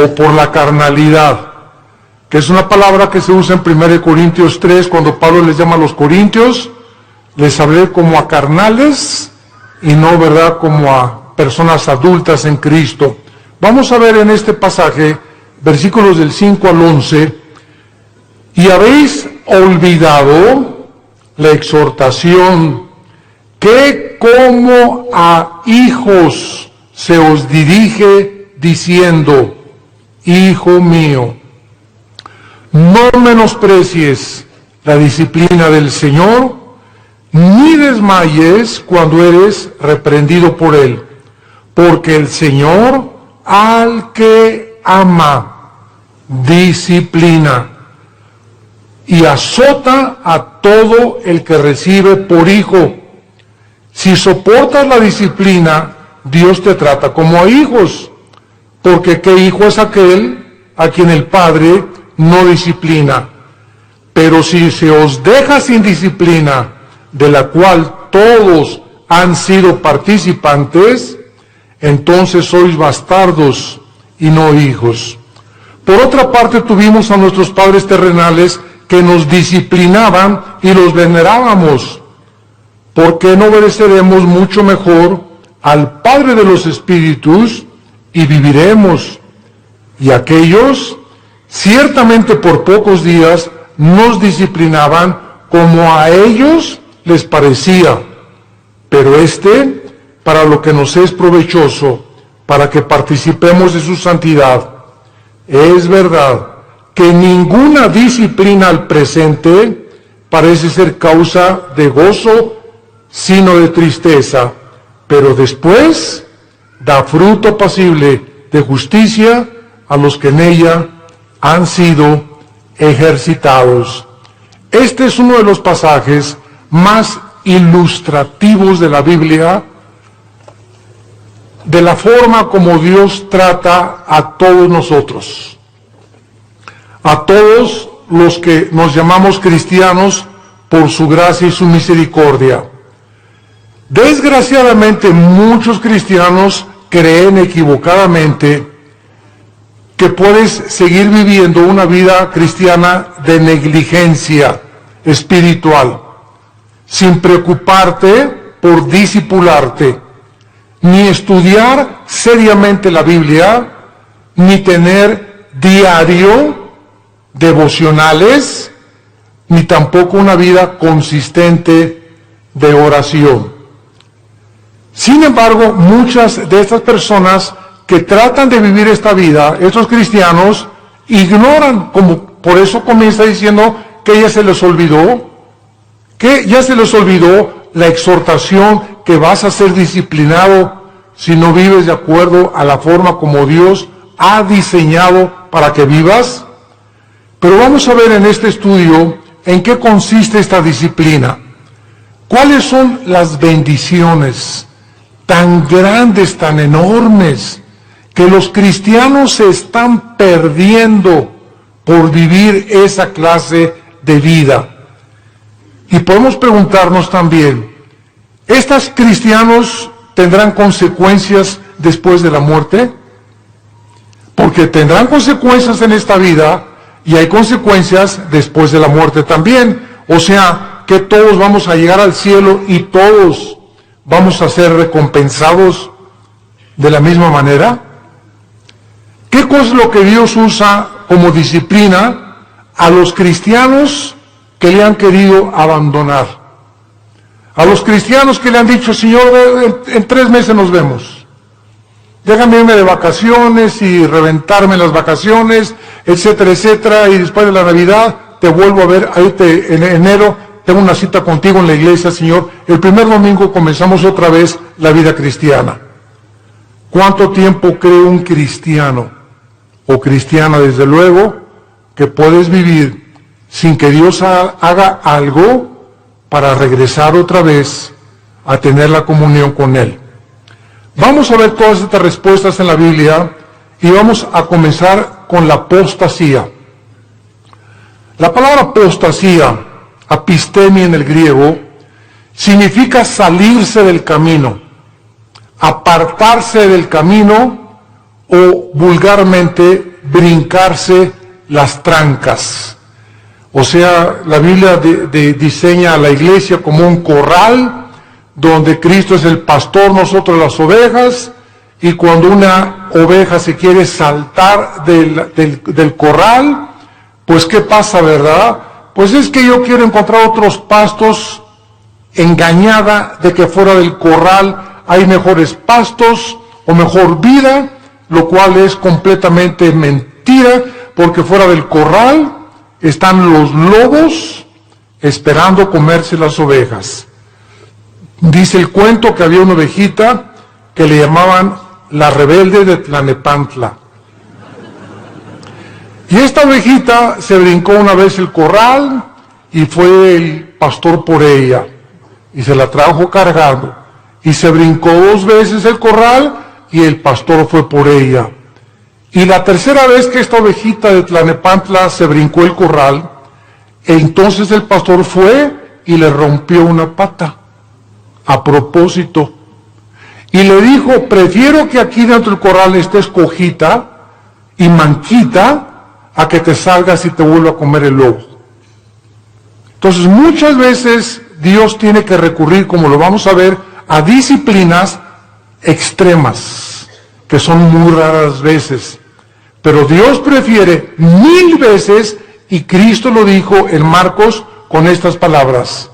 o por la carnalidad, que es una palabra que se usa en 1 Corintios 3, cuando Pablo les llama a los corintios, les hablé como a carnales y no, ¿verdad?, como a personas adultas en Cristo. Vamos a ver en este pasaje, versículos del 5 al 11, y habéis olvidado la exhortación que como a hijos se os dirige diciendo, hijo mío, no menosprecies la disciplina del Señor, ni desmayes cuando eres reprendido por Él, porque el Señor al que ama disciplina y azota a todo el que recibe por hijo. Si soportas la disciplina, Dios te trata como a hijos, porque ¿qué hijo es aquel a quien el Padre no disciplina? Pero si se os deja sin disciplina, de la cual todos han sido participantes, entonces sois bastardos y no hijos. Por otra parte, tuvimos a nuestros padres terrenales que nos disciplinaban y los venerábamos. ¿Por qué no obedeceremos mucho mejor al Padre de los Espíritus y viviremos? Y aquellos, ciertamente por pocos días, nos disciplinaban como a ellos les parecía, pero para lo que nos es provechoso, para que participemos de su santidad. Es verdad que ninguna disciplina al presente parece ser causa de gozo, sino de tristeza, pero después da fruto apacible de justicia a los que en ella han sido ejercitados. Este es uno de los pasajes más ilustrativos de la Biblia, de la forma como Dios trata a todos nosotros, a todos los que nos llamamos cristianos por su gracia y su misericordia. Desgraciadamente, muchos cristianos creen equivocadamente que puedes seguir viviendo una vida cristiana de negligencia espiritual, sin preocuparte por discipularte, ni estudiar seriamente la Biblia, ni tener diario devocionales, ni tampoco una vida consistente de oración. Sin embargo, muchas de estas personas que tratan de vivir esta vida, estos cristianos, ignoran, como por eso comienza diciendo que ya se les olvidó la exhortación que vas a ser disciplinado si no vives de acuerdo a la forma como Dios ha diseñado para que vivas. Pero vamos a ver en este estudio en qué consiste esta disciplina. ¿Cuáles son las bendiciones tan grandes, tan enormes, que los cristianos se están perdiendo por vivir esa clase de vida? Y podemos preguntarnos también, ¿estos cristianos tendrán consecuencias después de la muerte? Porque tendrán consecuencias en esta vida y hay consecuencias después de la muerte también. O sea, que todos vamos a llegar al cielo y todos vamos a ser recompensados de la misma manera. ¿Qué cosa es lo que Dios usa como disciplina a los cristianos que le han querido abandonar? A los cristianos que le han dicho, Señor, en 3 meses nos vemos. Déjame irme de vacaciones y reventarme en las vacaciones, etcétera, etcétera, y después de la Navidad te vuelvo a ver, ahí en enero tengo una cita contigo en la iglesia, Señor. El primer domingo comenzamos otra vez la vida cristiana. ¿Cuánto tiempo cree un cristiano o cristiana, desde luego, que puedes vivir sin que Dios haga algo para regresar otra vez a tener la comunión con Él? Vamos a ver todas estas respuestas en la Biblia y vamos a comenzar con la apostasía. La palabra apostasía, apistemia en el griego, significa salirse del camino, apartarse del camino o vulgarmente brincarse las trancas. O sea, la Biblia diseña a la iglesia como un corral donde Cristo es el pastor, nosotros las ovejas, y cuando una oveja se quiere saltar del corral, pues ¿qué pasa, verdad? Pues es que yo quiero encontrar otros pastos, engañada de que fuera del corral hay mejores pastos o mejor vida, lo cual es completamente mentira, porque fuera del corral están los lobos esperando comerse las ovejas. Dice el cuento que había una ovejita que le llamaban la rebelde de Tlanepantla. Y esta ovejita se brincó una vez el corral y fue el pastor por ella y se la trajo cargando. Y se brincó 2 veces el corral y el pastor fue por ella. Y la tercera vez que esta ovejita de Tlanepantla se brincó el corral, entonces el pastor fue y le rompió una pata a propósito. Y le dijo, prefiero que aquí dentro del corral estés cojita y manquita a que te salgas y te vuelva a comer el lobo. Entonces muchas veces Dios tiene que recurrir, como lo vamos a ver, a disciplinas extremas, que son muy raras veces. Pero Dios prefiere 1000 veces, y Cristo lo dijo en Marcos con estas palabras: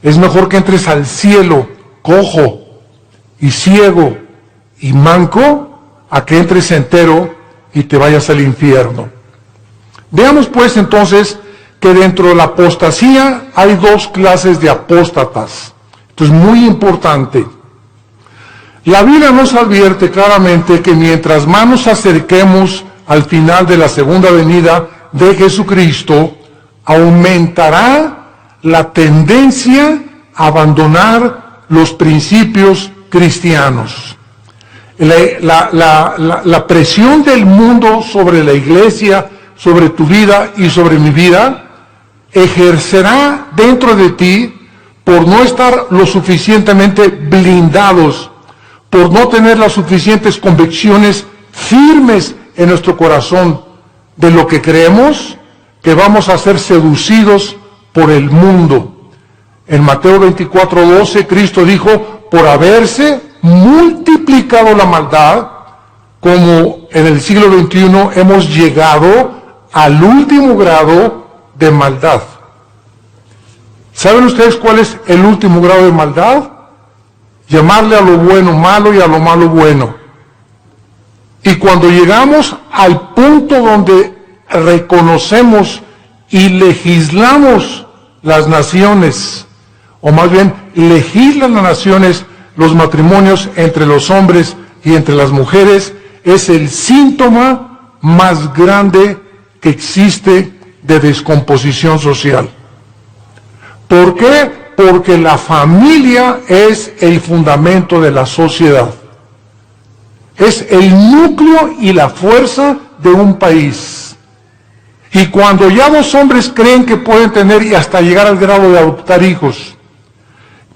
es mejor que entres al cielo cojo y ciego y manco, a que entres entero y te vayas al infierno. Veamos pues entonces que dentro de la apostasía hay 2 clases de apóstatas. Esto es muy importante. La Biblia nos advierte claramente que mientras más nos acerquemos al final de la segunda venida de Jesucristo, aumentará la tendencia a abandonar los principios cristianos. La presión del mundo sobre la iglesia, sobre tu vida y sobre mi vida, ejercerá dentro de ti por no estar lo suficientemente blindados, por no tener las suficientes convicciones firmes en nuestro corazón de lo que creemos, que vamos a ser seducidos por el mundo. En Mateo 24:12, Cristo dijo, por haberse multiplicado la maldad, como en el siglo XXI hemos llegado al último grado de maldad. ¿Saben ustedes cuál es el último grado de maldad? Llamarle a lo bueno malo y a lo malo bueno. Y cuando llegamos al punto donde reconocemos y legislamos las naciones, o más bien legislan las naciones los matrimonios entre los hombres y entre las mujeres, es el síntoma más grande que existe de descomposición social. ¿Por qué? Porque la familia es el fundamento de la sociedad. Es el núcleo y la fuerza de un país. Y cuando ya 2 hombres creen que pueden tener y hasta llegar al grado de adoptar hijos,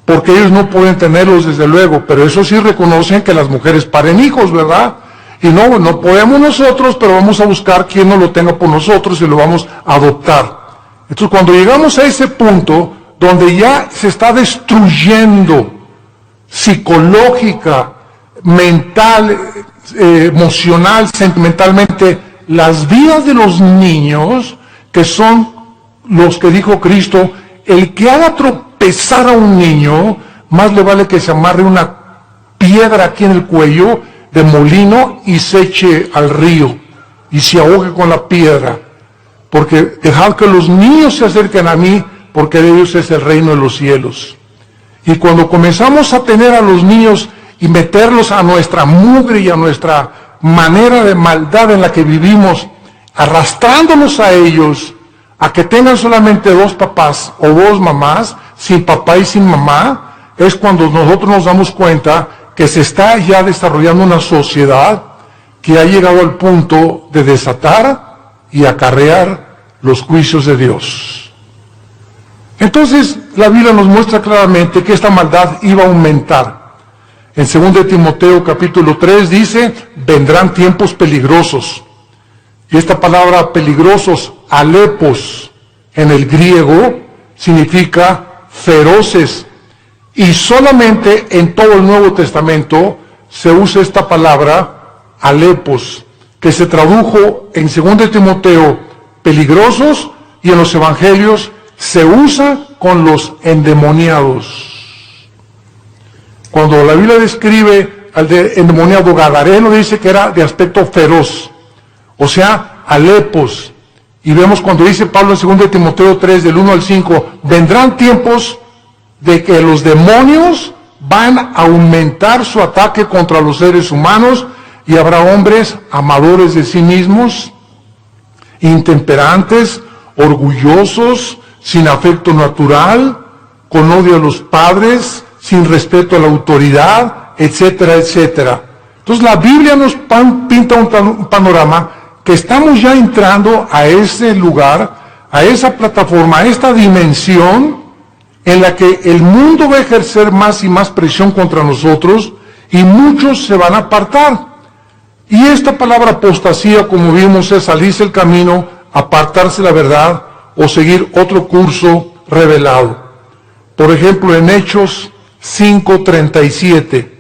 porque ellos no pueden tenerlos desde luego, pero eso sí reconocen que las mujeres paren hijos, ¿verdad? Y no podemos nosotros, pero vamos a buscar quien no lo tenga por nosotros y lo vamos a adoptar. Entonces cuando llegamos a ese punto, donde ya se está destruyendo psicológica, mental, emocional, sentimentalmente, las vidas de los niños, que son los que dijo Cristo, el que haga tropezar a un niño, más le vale que se amarre una piedra aquí en el cuello de molino y se eche al río y se ahogue con la piedra, porque dejad que los niños se acerquen a mí, porque de ellos es el reino de los cielos. Y cuando comenzamos a tener a los niños y meterlos a nuestra mugre y a nuestra manera de maldad en la que vivimos, arrastrándonos a ellos, a que tengan solamente 2 papás o 2 mamás, sin papá y sin mamá, es cuando nosotros nos damos cuenta que se está ya desarrollando una sociedad que ha llegado al punto de desatar y acarrear los juicios de Dios. Entonces, la Biblia nos muestra claramente que esta maldad iba a aumentar. En 2 Timoteo capítulo 3 dice, vendrán tiempos peligrosos. Y esta palabra peligrosos, alepos, en el griego, significa feroces. Y solamente en todo el Nuevo Testamento se usa esta palabra, alepos, que se tradujo en 2 Timoteo, peligrosos, y en los evangelios se usa con los endemoniados. Cuando la Biblia describe al endemoniado gadareno, dice que era de aspecto feroz, o sea, alepos. Y vemos cuando dice Pablo en 2 Timoteo 3, del 1 al 5, vendrán tiempos de que los demonios van a aumentar su ataque contra los seres humanos, y habrá hombres amadores de sí mismos, intemperantes, orgullosos, sin afecto natural, con odio a los padres, sin respeto a la autoridad, etcétera, etcétera. Entonces la Biblia nos pinta un panorama que estamos ya entrando a ese lugar, a esa plataforma, a esta dimensión en la que el mundo va a ejercer más y más presión contra nosotros y muchos se van a apartar. Y esta palabra apostasía, como vimos, es salirse el camino, apartarse de la verdad o seguir otro curso revelado. Por ejemplo, en Hechos 5:37,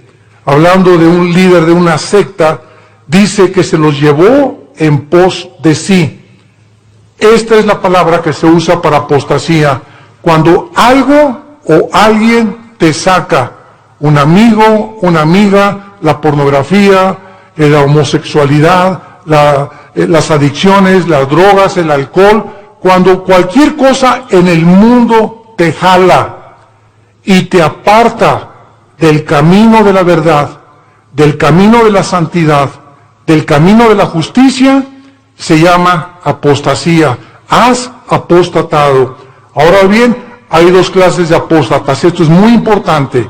hablando de un líder de una secta, dice que se los llevó en pos de sí. Esta es la palabra que se usa para apostasía, cuando algo o alguien te saca, un amigo, una amiga, la pornografía, la homosexualidad, las adicciones, las drogas, el alcohol, cuando cualquier cosa en el mundo te jala y te aparta del camino de la verdad, del camino de la santidad, del camino de la justicia, se llama apostasía. Has apostatado. Ahora bien, hay dos clases de apóstatas. Esto es muy importante.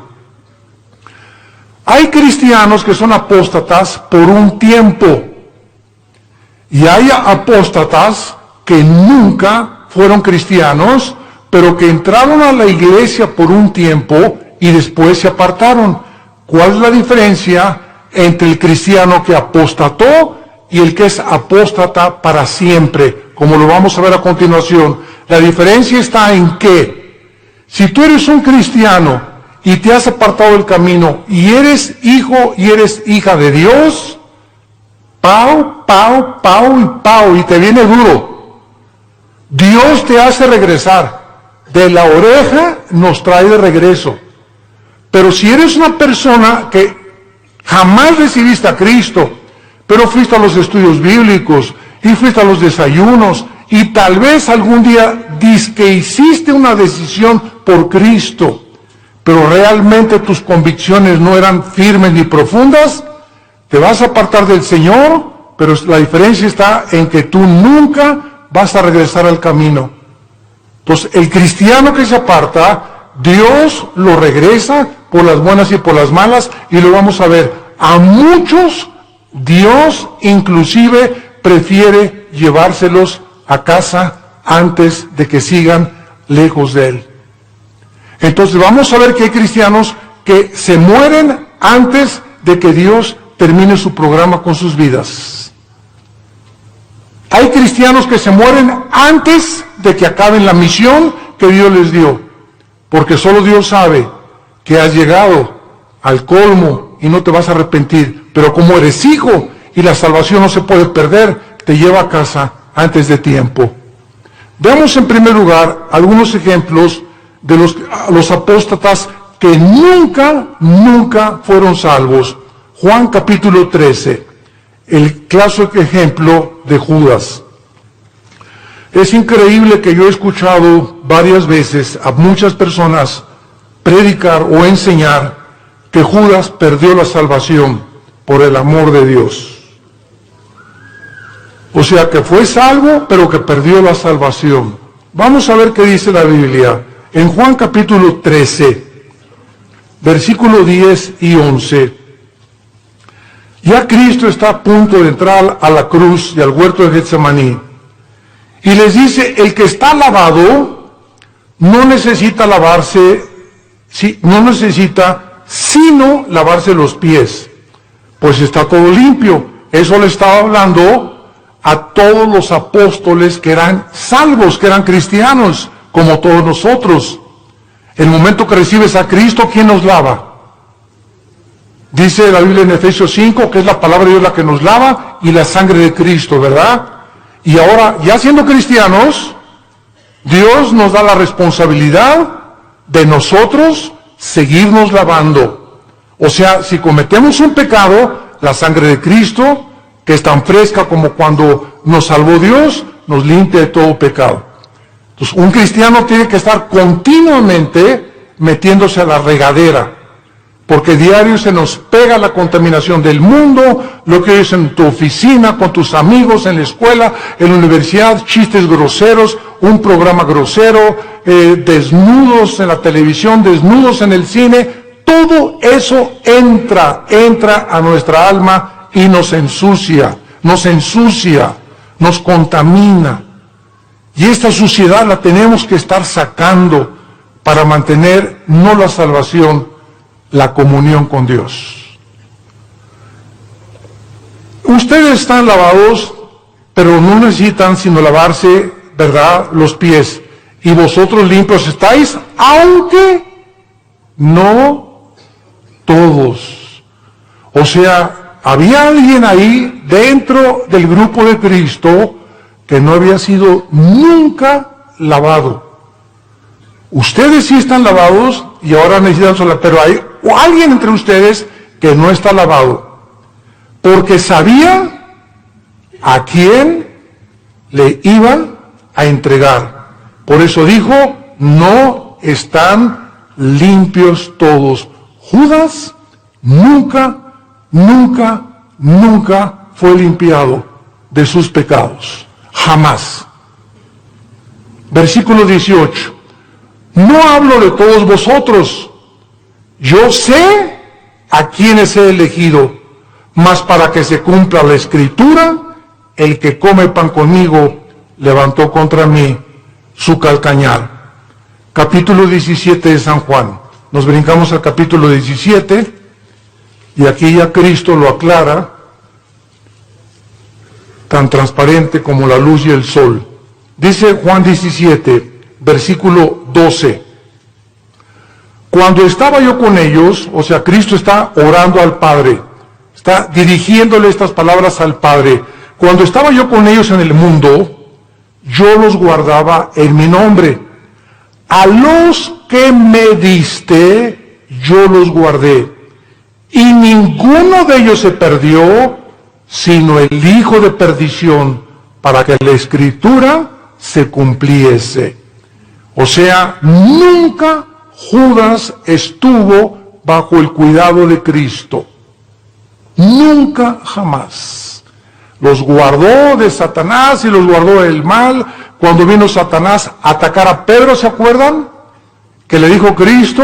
Hay cristianos que son apóstatas por un tiempo, y hay apóstatas que nunca fueron cristianos, pero que entraron a la iglesia por un tiempo y después se apartaron. ¿Cuál es la diferencia entre el cristiano que apostató y el que es apóstata para siempre? Como lo vamos a ver a continuación. La diferencia está en que, si tú eres un cristiano y te has apartado del camino, y eres hijo y eres hija de Dios, pau, y te viene duro. Dios te hace regresar. De la oreja nos trae de regreso. Pero si eres una persona que jamás recibiste a Cristo, pero fuiste a los estudios bíblicos, y fuiste a los desayunos, y tal vez algún día que hiciste una decisión por Cristo, pero realmente tus convicciones no eran firmes ni profundas, te vas a apartar del Señor, pero la diferencia está en que tú nunca vas a regresar al camino. Entonces, el cristiano que se aparta, Dios lo regresa por las buenas y por las malas, y lo vamos a ver. A muchos, Dios inclusive prefiere llevárselos a casa antes de que sigan lejos de Él. Entonces vamos a ver que hay cristianos que se mueren antes de que Dios termine su programa con sus vidas. Hay cristianos que se mueren antes de que acaben la misión que Dios les dio, porque solo Dios sabe que has llegado al colmo y no te vas a arrepentir, pero como eres hijo y la salvación no se puede perder, te lleva a casa antes de tiempo. Veamos en primer lugar algunos ejemplos de los apóstatas que nunca fueron salvos. Juan capítulo 13, el clásico ejemplo de Judas. Es increíble que yo he escuchado varias veces a muchas personas predicar o enseñar que Judas perdió la salvación por el amor de Dios. O sea, que fue salvo, pero que perdió la salvación. Vamos a ver qué dice la Biblia. En Juan capítulo 13, versículo 10 y 11, ya Cristo está a punto de entrar a la cruz y al huerto de Getsemaní, y les dice, el que está lavado no necesita lavarse, no necesita sino lavarse los pies, pues está todo limpio. Eso le estaba hablando a todos los apóstoles que eran salvos, que eran cristianos, como todos nosotros. El momento que recibes a Cristo, ¿quién nos lava? Dice la Biblia en Efesios 5 que es la palabra de Dios la que nos lava y la sangre de Cristo, ¿verdad? Y ahora, ya siendo cristianos, Dios nos da la responsabilidad de nosotros seguirnos lavando. O sea, si cometemos un pecado, la sangre de Cristo, que es tan fresca como cuando nos salvó Dios, nos limpia de todo pecado. Entonces, un cristiano tiene que estar continuamente metiéndose a la regadera, porque diario se nos pega la contaminación del mundo, lo que es en tu oficina, con tus amigos, en la escuela, en la universidad, chistes groseros, un programa grosero, desnudos en la televisión, desnudos en el cine. Todo eso entra a nuestra alma y nos ensucia, nos contamina. Y esta suciedad la tenemos que estar sacando para mantener no la salvación, la comunión con Dios. Ustedes están lavados, pero no necesitan sino lavarse, ¿verdad?, los pies. Y vosotros limpios estáis, aunque no todos. O sea, había alguien ahí dentro del grupo de Cristo que no había sido nunca lavado. Ustedes sí están lavados y ahora necesitan sola, pero hay alguien entre ustedes que no está lavado, porque sabía a quién le iban a entregar. Por eso dijo, no están limpios todos. Judas nunca fue limpiado de sus pecados. Jamás. Versículo 18. No hablo de todos vosotros. Yo sé a quienes he elegido, mas para que se cumpla la escritura, el que come pan conmigo levantó contra mí su calcañar. Capítulo 17 de San Juan. Nos brincamos al capítulo 17 y aquí ya Cristo lo aclara, tan transparente como la luz y el sol. Dice Juan 17, versículo 12. Cuando estaba yo con ellos, o sea, Cristo está orando al Padre, está dirigiéndole estas palabras al Padre. Cuando estaba yo con ellos en el mundo, yo los guardaba en mi nombre. A los que me diste, yo los guardé. Y ninguno de ellos se perdió, sino el hijo de perdición, para que la escritura se cumpliese. O sea, nunca Judas estuvo bajo el cuidado de Cristo. Nunca, jamás. Los guardó de Satanás y los guardó del mal. Cuando vino Satanás a atacar a Pedro, ¿se acuerdan? Que le dijo Cristo,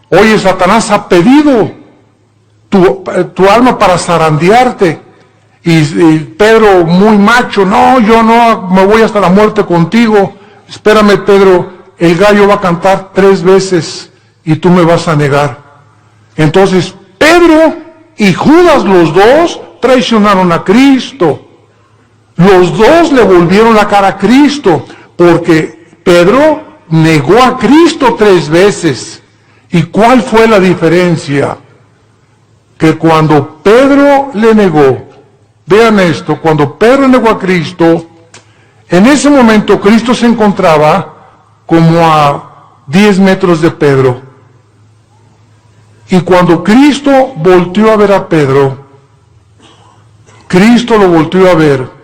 oye, Satanás ha pedido tu alma para zarandearte. Y Pedro, muy macho, no, yo no me voy hasta la muerte contigo. Espérame, Pedro, el gallo va a cantar 3 veces y tú me vas a negar. Entonces, Pedro y Judas, los dos, traicionaron a Cristo. Los dos le volvieron la cara a Cristo, porque Pedro negó a Cristo 3 veces. ¿Y cuál fue la diferencia? Que cuando Pedro le negó, vean esto, cuando Pedro negó a Cristo, en ese momento Cristo se encontraba como a 10 metros de Pedro. Y cuando Cristo volteó a ver a Pedro, Cristo lo volteó a ver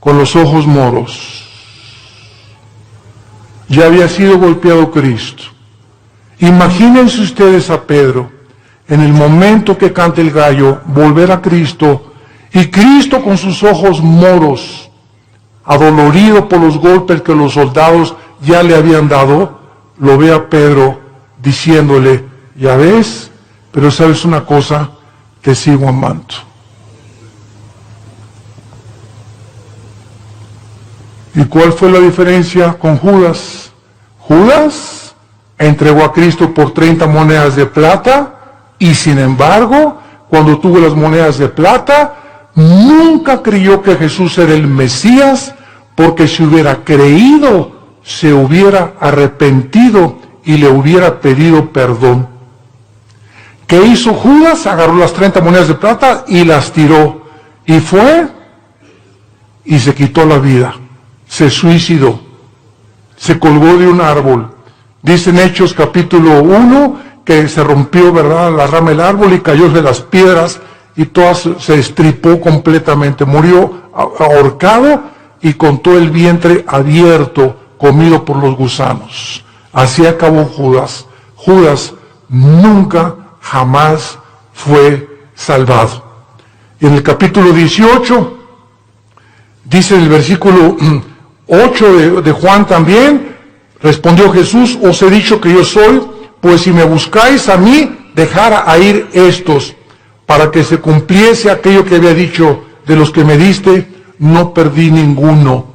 con los ojos moros. Ya había sido golpeado Cristo. Imagínense ustedes a Pedro, en el momento que canta el gallo, volver a Cristo, y Cristo con sus ojos moros, adolorido por los golpes que los soldados ya le habían dado, lo ve a Pedro diciéndole, ya ves, pero sabes una cosa, te sigo amando. ¿Y cuál fue la diferencia con Judas? Judas entregó a Cristo por 30 monedas de plata, y sin embargo, cuando tuvo las monedas de plata, nunca creyó que Jesús era el Mesías, porque si hubiera creído, se hubiera arrepentido y le hubiera pedido perdón. ¿Qué hizo Judas? Agarró las 30 monedas de plata y las tiró. Y fue y se quitó la vida. Se suicidó. Se colgó de un árbol. Dice en Hechos capítulo 1 que se rompió, ¿verdad?, la rama del árbol y cayó de las piedras y todas se estripó completamente. Murió ahorcado y con todo el vientre abierto, comido por los gusanos. Así acabó Judas. Judas nunca, jamás fue salvado. Y en el capítulo 18, dice en el versículo 8 de Juan también, respondió Jesús: os he dicho que yo soy, pues si me buscáis a mí, dejad a ir estos, para que se cumpliese aquello que había dicho: de los que me diste, no perdí ninguno,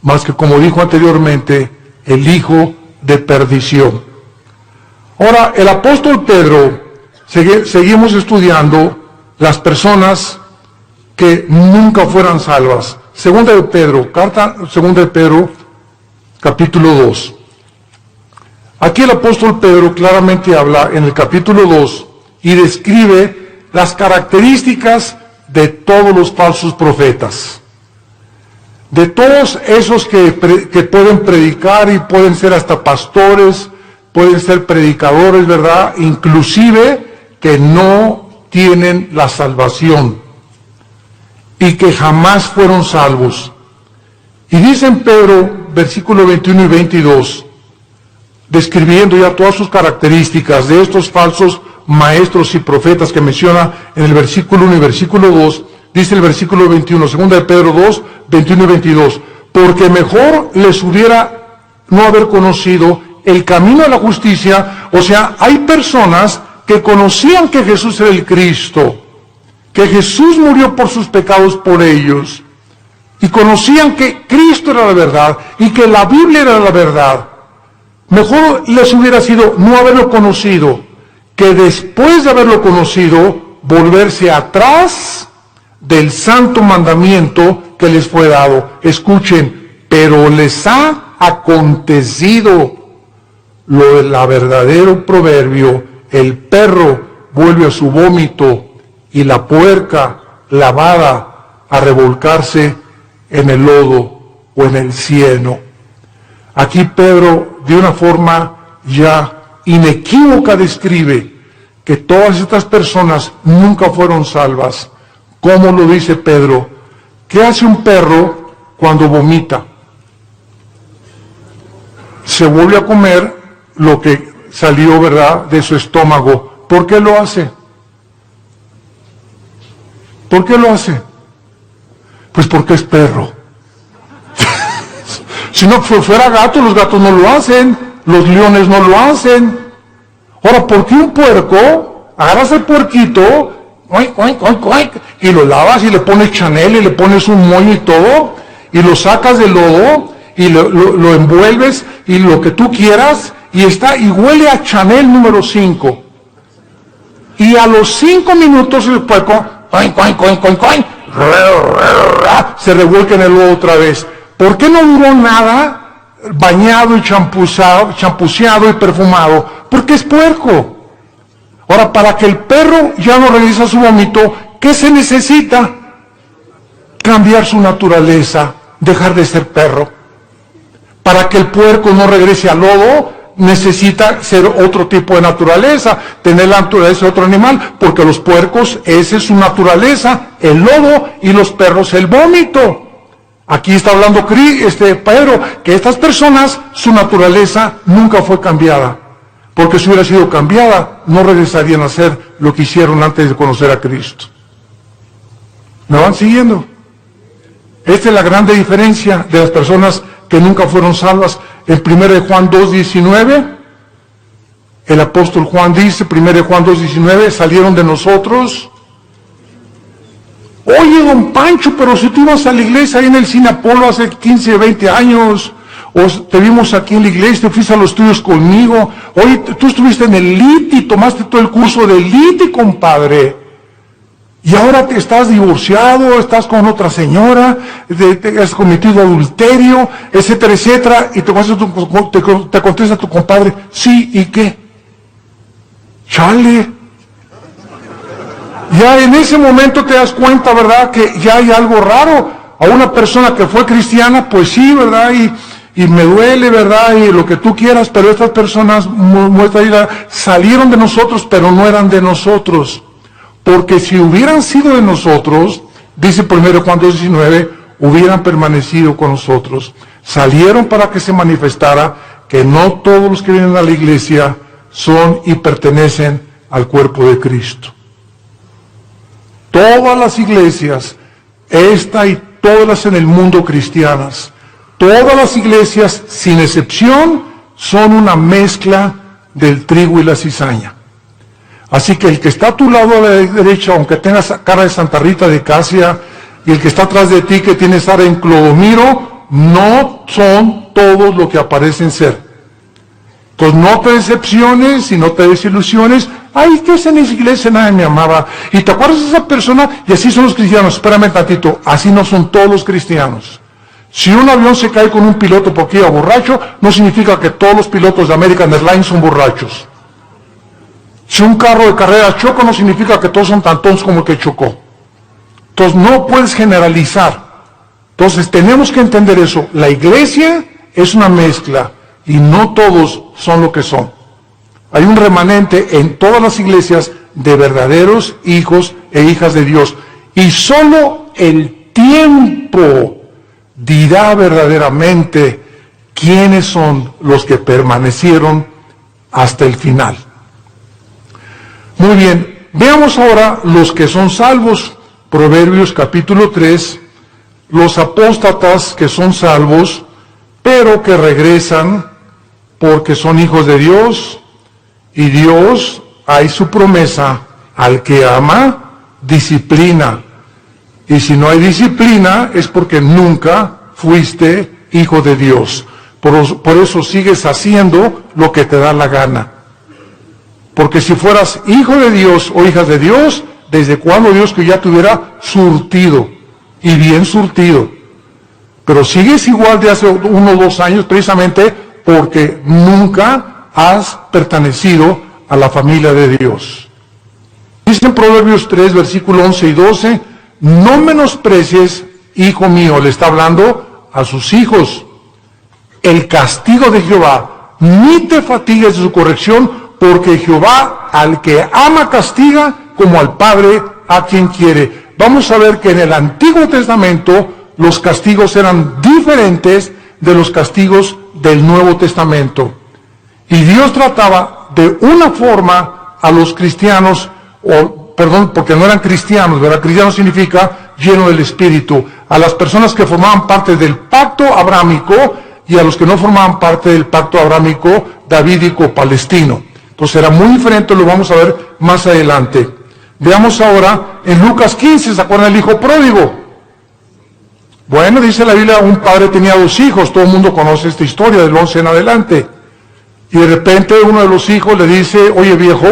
más que, como dijo anteriormente, el hijo de perdición. Ahora, el apóstol Pedro, seguimos estudiando las personas que nunca fueran salvas. Segunda de Pedro, capítulo 2. Aquí el apóstol Pedro claramente habla en el capítulo 2 y describe las características de todos los falsos profetas. De todos esos que pueden predicar y pueden ser hasta pastores, pueden ser predicadores, ¿verdad? Inclusive que no tienen la salvación y que jamás fueron salvos. Y dice en Pedro, versículo 21 y 22, describiendo ya todas sus características de estos falsos maestros y profetas que menciona en el versículo 1 y versículo 2, dice el versículo 21, segunda de Pedro 2, 21 y 22, porque mejor les hubiera no haber conocido el camino a la justicia. O sea, hay personas que conocían que Jesús era el Cristo, que Jesús murió por sus pecados por ellos, y conocían que Cristo era la verdad y que la Biblia era la verdad. Mejor les hubiera sido no haberlo conocido, que después de haberlo conocido, volverse atrás del santo mandamiento que les fue dado. Escuchen, pero les ha acontecido lo del verdadero proverbio: el perro vuelve a su vómito y la puerca lavada a revolcarse en el lodo o en el cieno. Aquí Pedro, de una forma ya inequívoca, describe que todas estas personas nunca fueron salvas. ¿Cómo lo dice Pedro? ¿Qué hace un perro cuando vomita? Se vuelve a comer lo que salió, ¿verdad?, de su estómago. ¿Por qué lo hace? ¿Por qué lo hace? Pues porque es perro. Si no fuera gato, los gatos no lo hacen, los leones no lo hacen. Ahora, ¿por qué un puerco? Agarras el puerquito, y lo lavas y le pones Chanel y le pones un moño y todo, y lo sacas del lodo y lo envuelves y lo que tú quieras, y huele a Chanel número 5. Y a los 5 minutos el puerco se revuelca en el lodo otra vez. ¿Por qué no duró nada bañado y champuceado y perfumado? Porque es puerco. Ahora, para que el perro ya no realice su vómito, ¿qué se necesita? Cambiar su naturaleza, dejar de ser perro. Para que el puerco no regrese al lodo, necesita ser otro tipo de naturaleza, tener la naturaleza de otro animal, porque los puercos, esa es su naturaleza, el lodo, y los perros el vómito. Aquí está hablando Pedro, que estas personas, su naturaleza nunca fue cambiada, porque si hubiera sido cambiada, no regresarían a hacer lo que hicieron antes de conocer a Cristo. ¿Me van siguiendo? Esta es la grande diferencia de las personas que nunca fueron salvas. En 1 Juan 2:19, el apóstol Juan dice, 1 Juan 2:19, salieron de nosotros. Oye, don Pancho, pero si tú ibas a la iglesia ahí en el Cine Apolo hace 15, 20 años, O te vimos aquí en la iglesia, fuiste a los estudios conmigo. Hoy tú estuviste en el LITI, tomaste todo el curso del LITI, compadre. Y ahora te estás divorciado, estás con otra señora, te has cometido adulterio, etcétera, etcétera. Y te contesta tu compadre, sí, ¿y qué? Chale. Ya en ese momento te das cuenta, ¿verdad?, que ya hay algo raro. A una persona que fue cristiana, pues sí, ¿verdad?, y me duele, ¿verdad?, y lo que tú quieras, pero estas personas salieron de nosotros, pero no eran de nosotros. Porque si hubieran sido de nosotros, dice 1 Juan 2:19, hubieran permanecido con nosotros. Salieron para que se manifestara que no todos los que vienen a la iglesia son y pertenecen al cuerpo de Cristo. Todas las iglesias, esta y todas las en el mundo cristianas, todas las iglesias, sin excepción, son una mezcla del trigo y la cizaña. Así que el que está a tu lado a la derecha, aunque tengas cara de Santa Rita de Casia, y el que está atrás de ti, que tiene cara en Clodomiro, no son todos lo que aparecen ser. Entonces no te decepciones y no te desilusiones. Ay, que en esa iglesia nadie me amaba. Y te acuerdas de esa persona, y así son los cristianos. Espérame tantito, así no son todos los cristianos. Si un avión se cae con un piloto porque iba borracho, no significa que todos los pilotos de American Airlines son borrachos. Si un carro de carreras choca, no significa que todos son tan tontos como el que chocó. Entonces no puedes generalizar. Entonces tenemos que entender eso. La iglesia es una mezcla y no todos son lo que son. Hay un remanente en todas las iglesias de verdaderos hijos e hijas de Dios. Y solo el tiempo dirá verdaderamente quiénes son los que permanecieron hasta el final. Muy bien, veamos ahora los que son salvos. Proverbios capítulo 3, los apóstatas que son salvos, pero que regresan porque son hijos de Dios, y Dios, hay su promesa, al que ama, disciplina. Y si no hay disciplina, es porque nunca fuiste hijo de Dios. Por eso sigues haciendo lo que te da la gana. Porque si fueras hijo de Dios o hija de Dios, ¿desde cuándo Dios que ya te hubiera surtido? Y bien surtido. Pero sigues igual de hace 1 o 2 años, precisamente porque nunca has pertenecido a la familia de Dios. Dice en Proverbios 3, versículo 11 y 12, no menosprecies, hijo mío, le está hablando a sus hijos, el castigo de Jehová, ni te fatigues de su corrección, porque Jehová al que ama castiga, como al padre a quien quiere. Vamos a ver que en el Antiguo Testamento los castigos eran diferentes de los castigos del Nuevo Testamento. Y Dios trataba de una forma a los cristianos, porque no eran cristianos, ¿verdad? Cristiano significa lleno del Espíritu. A las personas que formaban parte del pacto abrámico y a los que no formaban parte del pacto abrámico davídico palestino. Entonces era muy diferente, lo vamos a ver más adelante. Veamos ahora en Lucas 15, ¿se acuerdan del hijo pródigo? Bueno, dice la Biblia, un padre tenía 2 hijos, todo el mundo conoce esta historia del 11 en adelante. Y de repente uno de los hijos le dice, oye viejo,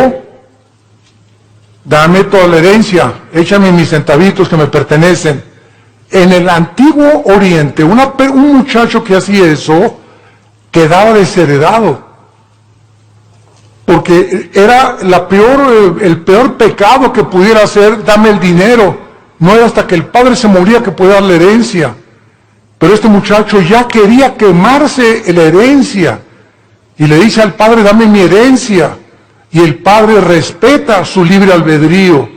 dame toda la herencia, échame mis centavitos que me pertenecen. En el antiguo Oriente, un muchacho que hacía eso, quedaba desheredado. Porque era el peor pecado que pudiera hacer, dame el dinero. No era hasta que el padre se moría que podía dar la herencia. Pero este muchacho ya quería quemarse la herencia. Y le dice al padre, dame mi herencia. Y el padre respeta su libre albedrío.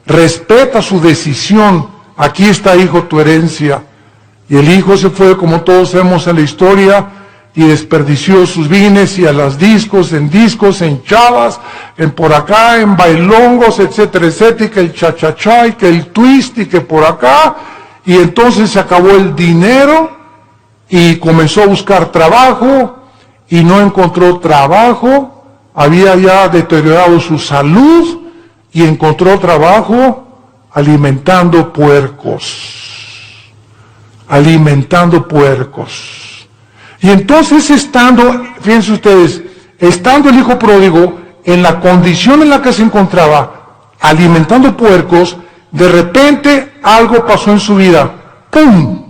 Respeta su decisión. Aquí está, hijo, tu herencia. Y el hijo se fue, como todos sabemos en la historia, y desperdició sus bienes y a las discos, en chavas, en por acá, en bailongos, etcétera, etcétera, y que el cha-cha-cha, y que el twist, y que por acá, y entonces se acabó el dinero, y comenzó a buscar trabajo, y no encontró trabajo, había ya deteriorado su salud, y encontró trabajo alimentando puercos. Y entonces fíjense ustedes, estando el hijo pródigo en la condición en la que se encontraba, alimentando puercos, de repente algo pasó en su vida. ¡Pum!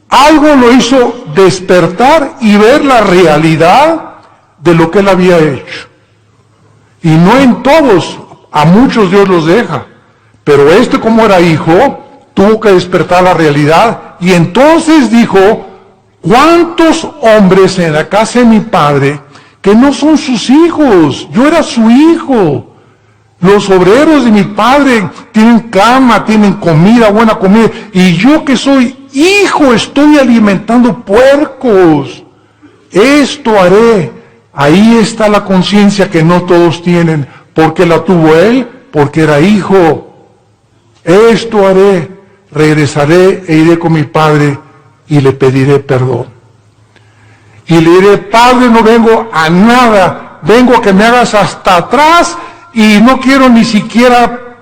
Algo lo hizo despertar y ver la realidad de lo que él había hecho. Y no en todos, a muchos Dios los deja. Pero como era hijo, tuvo que despertar la realidad. Y entonces dijo, ¿cuántos hombres en la casa de mi padre que no son sus hijos? Yo era su hijo. Los obreros de mi padre tienen cama, tienen comida, buena comida. Y yo que soy hijo estoy alimentando puercos. Esto haré. Ahí está la conciencia que no todos tienen. Porque la tuvo él, porque era hijo. Esto haré. Regresaré e iré con mi padre y le pediré perdón. Y le diré, Padre, no vengo a nada, vengo a que me hagas hasta atrás y no quiero ni siquiera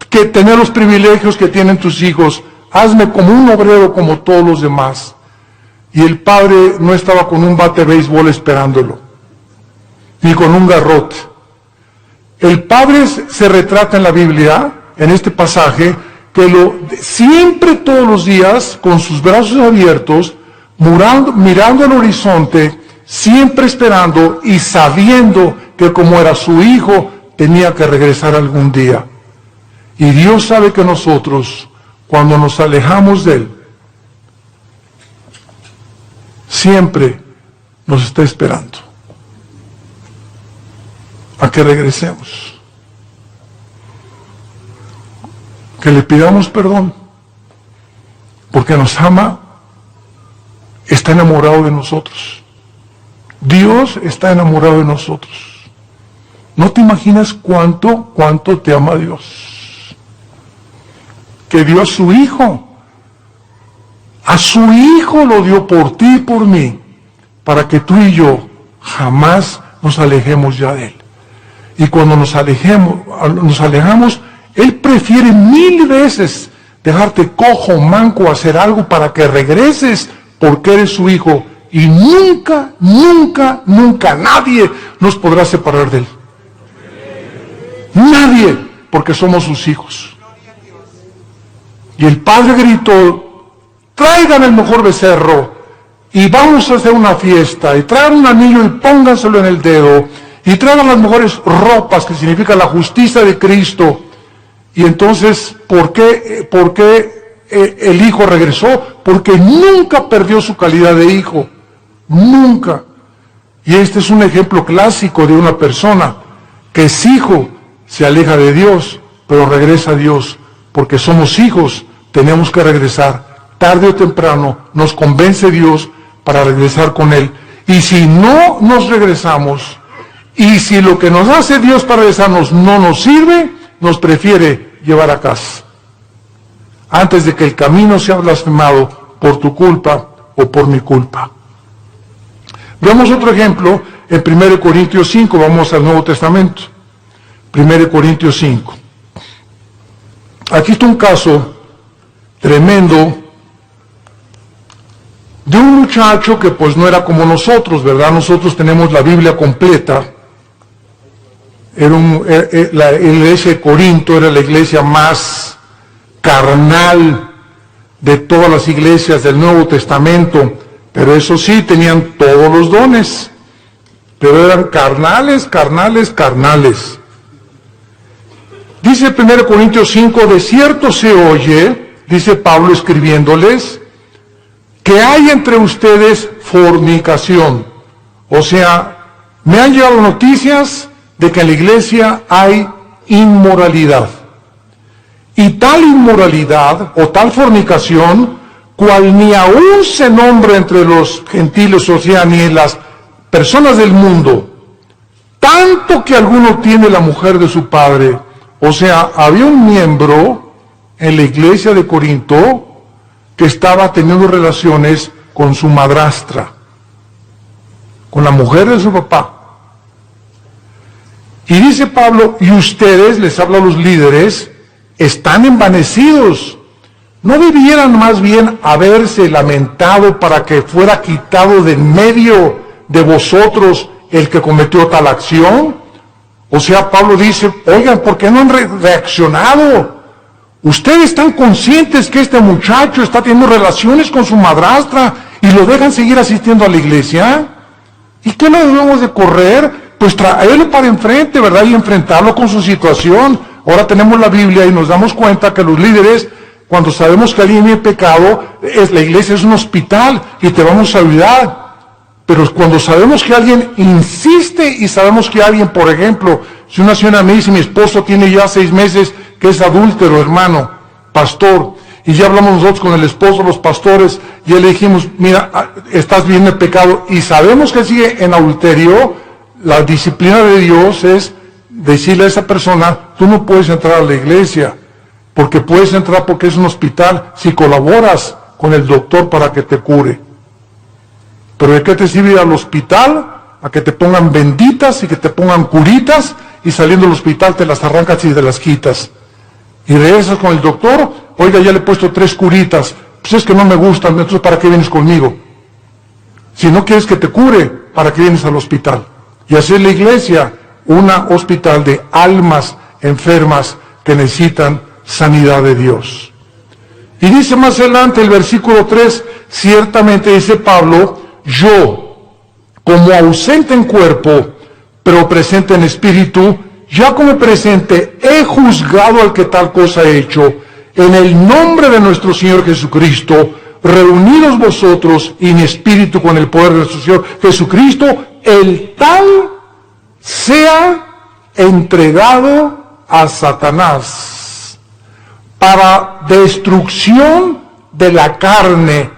que tener los privilegios que tienen tus hijos. Hazme como un obrero como todos los demás. Y el padre no estaba con un bate de béisbol esperándolo, ni con un garrote. El padre se retrata en la Biblia, en este pasaje, que siempre todos los días, con sus brazos abiertos, mirando al horizonte, siempre esperando y sabiendo que como era su hijo, tenía que regresar algún día. Y Dios sabe que nosotros, cuando nos alejamos de Él, siempre nos está esperando a que regresemos. Que le pidamos perdón, porque nos ama, está enamorado de nosotros. Dios está enamorado de nosotros. No te imaginas cuánto te ama Dios. Que dio a su Hijo. A su Hijo lo dio por ti y por mí, para que tú y yo jamás nos alejemos ya de Él. Y cuando nos alejamos, Él prefiere 1000 veces dejarte cojo, manco, hacer algo para que regreses, porque eres su hijo. Y nunca, nunca, nunca nadie nos podrá separar de Él. Nadie, porque somos sus hijos. Y el padre gritó, traigan el mejor becerro y vamos a hacer una fiesta, y traigan un anillo y pónganselo en el dedo, y traigan las mejores ropas, que significa la justicia de Cristo. Y entonces, ¿por qué el hijo regresó? Porque nunca perdió su calidad de hijo. Nunca. Y este es un ejemplo clásico de una persona que es hijo, se aleja de Dios, pero regresa a Dios. Porque somos hijos, tenemos que regresar. Tarde o temprano nos convence Dios para regresar con Él. Y si no nos regresamos, y si lo que nos hace Dios para regresarnos no nos sirve, nos prefiere llevar a casa, antes de que el camino sea blasfemado por tu culpa o por mi culpa. Veamos otro ejemplo en 1 Corintios 5, vamos al Nuevo Testamento. 1 Corintios 5. Aquí está un caso tremendo de un muchacho que pues no era como nosotros, ¿verdad? Nosotros tenemos la Biblia completa. La iglesia de Corinto era la iglesia más carnal de todas las iglesias del Nuevo Testamento, pero eso sí, tenían todos los dones, pero eran carnales. Dice 1 Corintios 5, de cierto se oye, dice Pablo escribiéndoles, que hay entre ustedes fornicación. O sea, me han llegado noticias de que en la iglesia hay inmoralidad. Y tal inmoralidad o tal fornicación, cual ni aún se nombra entre los gentiles, o sea, ni en las personas del mundo, tanto que alguno tiene la mujer de su padre. O sea, había un miembro en la iglesia de Corinto que estaba teniendo relaciones con su madrastra, con la mujer de su papá. Y dice Pablo, y ustedes, les habla a los líderes, están envanecidos, ¿no debieran más bien haberse lamentado para que fuera quitado de en medio de vosotros el que cometió tal acción? O sea, Pablo dice, oigan, ¿por qué no han reaccionado? Ustedes están conscientes que este muchacho está teniendo relaciones con su madrastra y lo dejan seguir asistiendo a la iglesia. ¿Y qué no debemos de correr? Pues traerlo para enfrente, ¿verdad? Y enfrentarlo con su situación. Ahora tenemos la Biblia y nos damos cuenta que los líderes, cuando sabemos que alguien viene pecado, la iglesia es un hospital y te vamos a ayudar. Pero cuando sabemos que alguien insiste y sabemos que alguien, por ejemplo, si una señora me dice, mi esposo tiene ya 6 meses que es adúltero, hermano, pastor, y ya hablamos nosotros con el esposo, los pastores, y le dijimos, mira, estás viendo el pecado, y sabemos que sigue en adulterio, la disciplina de Dios es decirle a esa persona, tú no puedes entrar a la iglesia, porque puedes entrar porque es un hospital, si colaboras con el doctor para que te cure. Pero ¿de qué te sirve ir al hospital? A que te pongan benditas y que te pongan curitas, y saliendo del hospital te las arrancas y te las quitas. Y regresas con el doctor, oiga, ya le he puesto 3 curitas, pues es que no me gustan, entonces ¿para qué vienes conmigo? Si no quieres que te cure, ¿para qué vienes al hospital? Y así es la iglesia, un hospital de almas enfermas que necesitan sanidad de Dios. Y dice más adelante el versículo 3, ciertamente dice Pablo, yo, como ausente en cuerpo, pero presente en espíritu, ya como presente he juzgado al que tal cosa ha hecho, en el nombre de nuestro Señor Jesucristo, reunidos vosotros y mi espíritu con el poder de nuestro Señor Jesucristo, el tal sea entregado a Satanás para destrucción de la carne.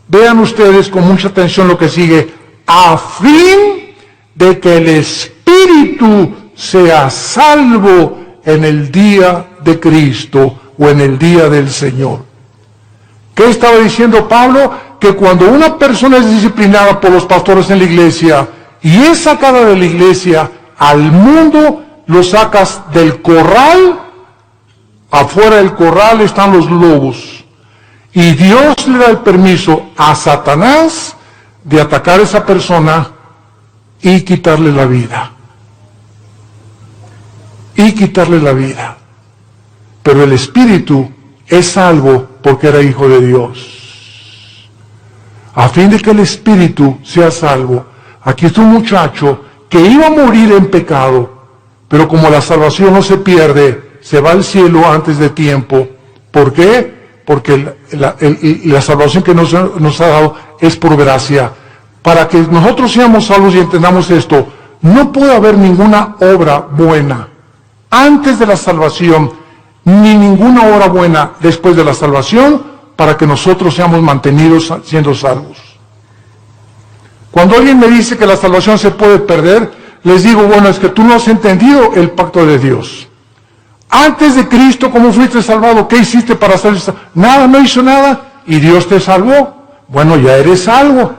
Vean ustedes con mucha atención lo que sigue, a fin de que el espíritu sea salvo en el día de Cristo o en el día del Señor. ¿Qué estaba diciendo Pablo? Que cuando una persona es disciplinada por los pastores en la iglesia y es sacada de la iglesia al mundo, lo sacas del corral, afuera del corral están los lobos. Y Dios le da el permiso a Satanás de atacar a esa persona y quitarle la vida. Y quitarle la vida. Pero el espíritu es salvo porque era hijo de Dios. A fin de que el espíritu sea salvo. Aquí está un muchacho que iba a morir en pecado, pero como la salvación no se pierde, se va al cielo antes de tiempo. ¿Por qué? Porque la salvación que nos ha dado es por gracia. Para que nosotros seamos salvos y entendamos esto, no puede haber ninguna obra buena antes de la salvación, ni ninguna obra buena después de la salvación, para que nosotros seamos mantenidos siendo salvos. Cuando alguien me dice que la salvación se puede perder, les digo, bueno, es que tú no has entendido el pacto de Dios. Antes de Cristo, ¿cómo fuiste salvado? ¿Qué hiciste para ser salvo? Nada, no hizo nada, y Dios te salvó. Bueno, ya eres salvo.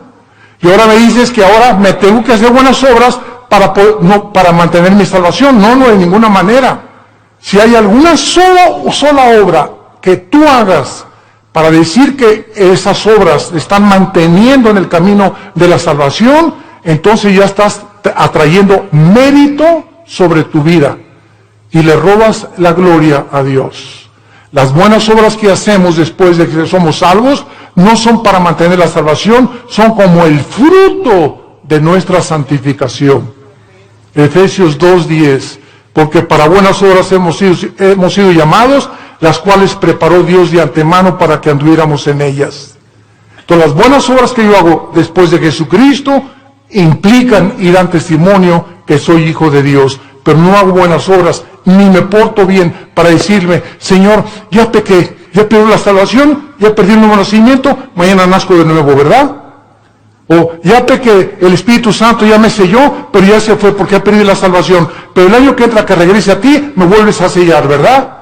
Y ahora me dices que ahora me tengo que hacer buenas obras para mantener mi salvación. No, de ninguna manera. Si hay alguna sola obra que tú hagas para decir que esas obras están manteniendo en el camino de la salvación, entonces ya estás atrayendo mérito sobre tu vida y le robas la gloria a Dios. Las buenas obras que hacemos después de que somos salvos no son para mantener la salvación, son como el fruto de nuestra santificación. Efesios 2:10, porque para buenas obras hemos sido llamados, las cuales preparó Dios de antemano para que anduviéramos en ellas. Entonces las buenas obras que yo hago después de Jesucristo implican y dan testimonio que soy hijo de Dios, pero no hago buenas obras, ni me porto bien para decirme, Señor, ya pequé, ya perdí la salvación, ya perdí el nuevo nacimiento, mañana nazco de nuevo, ¿verdad? O ya pequé, el Espíritu Santo ya me selló, pero ya se fue porque ya perdí la salvación, pero el año que entra que regrese a ti, me vuelves a sellar, ¿verdad?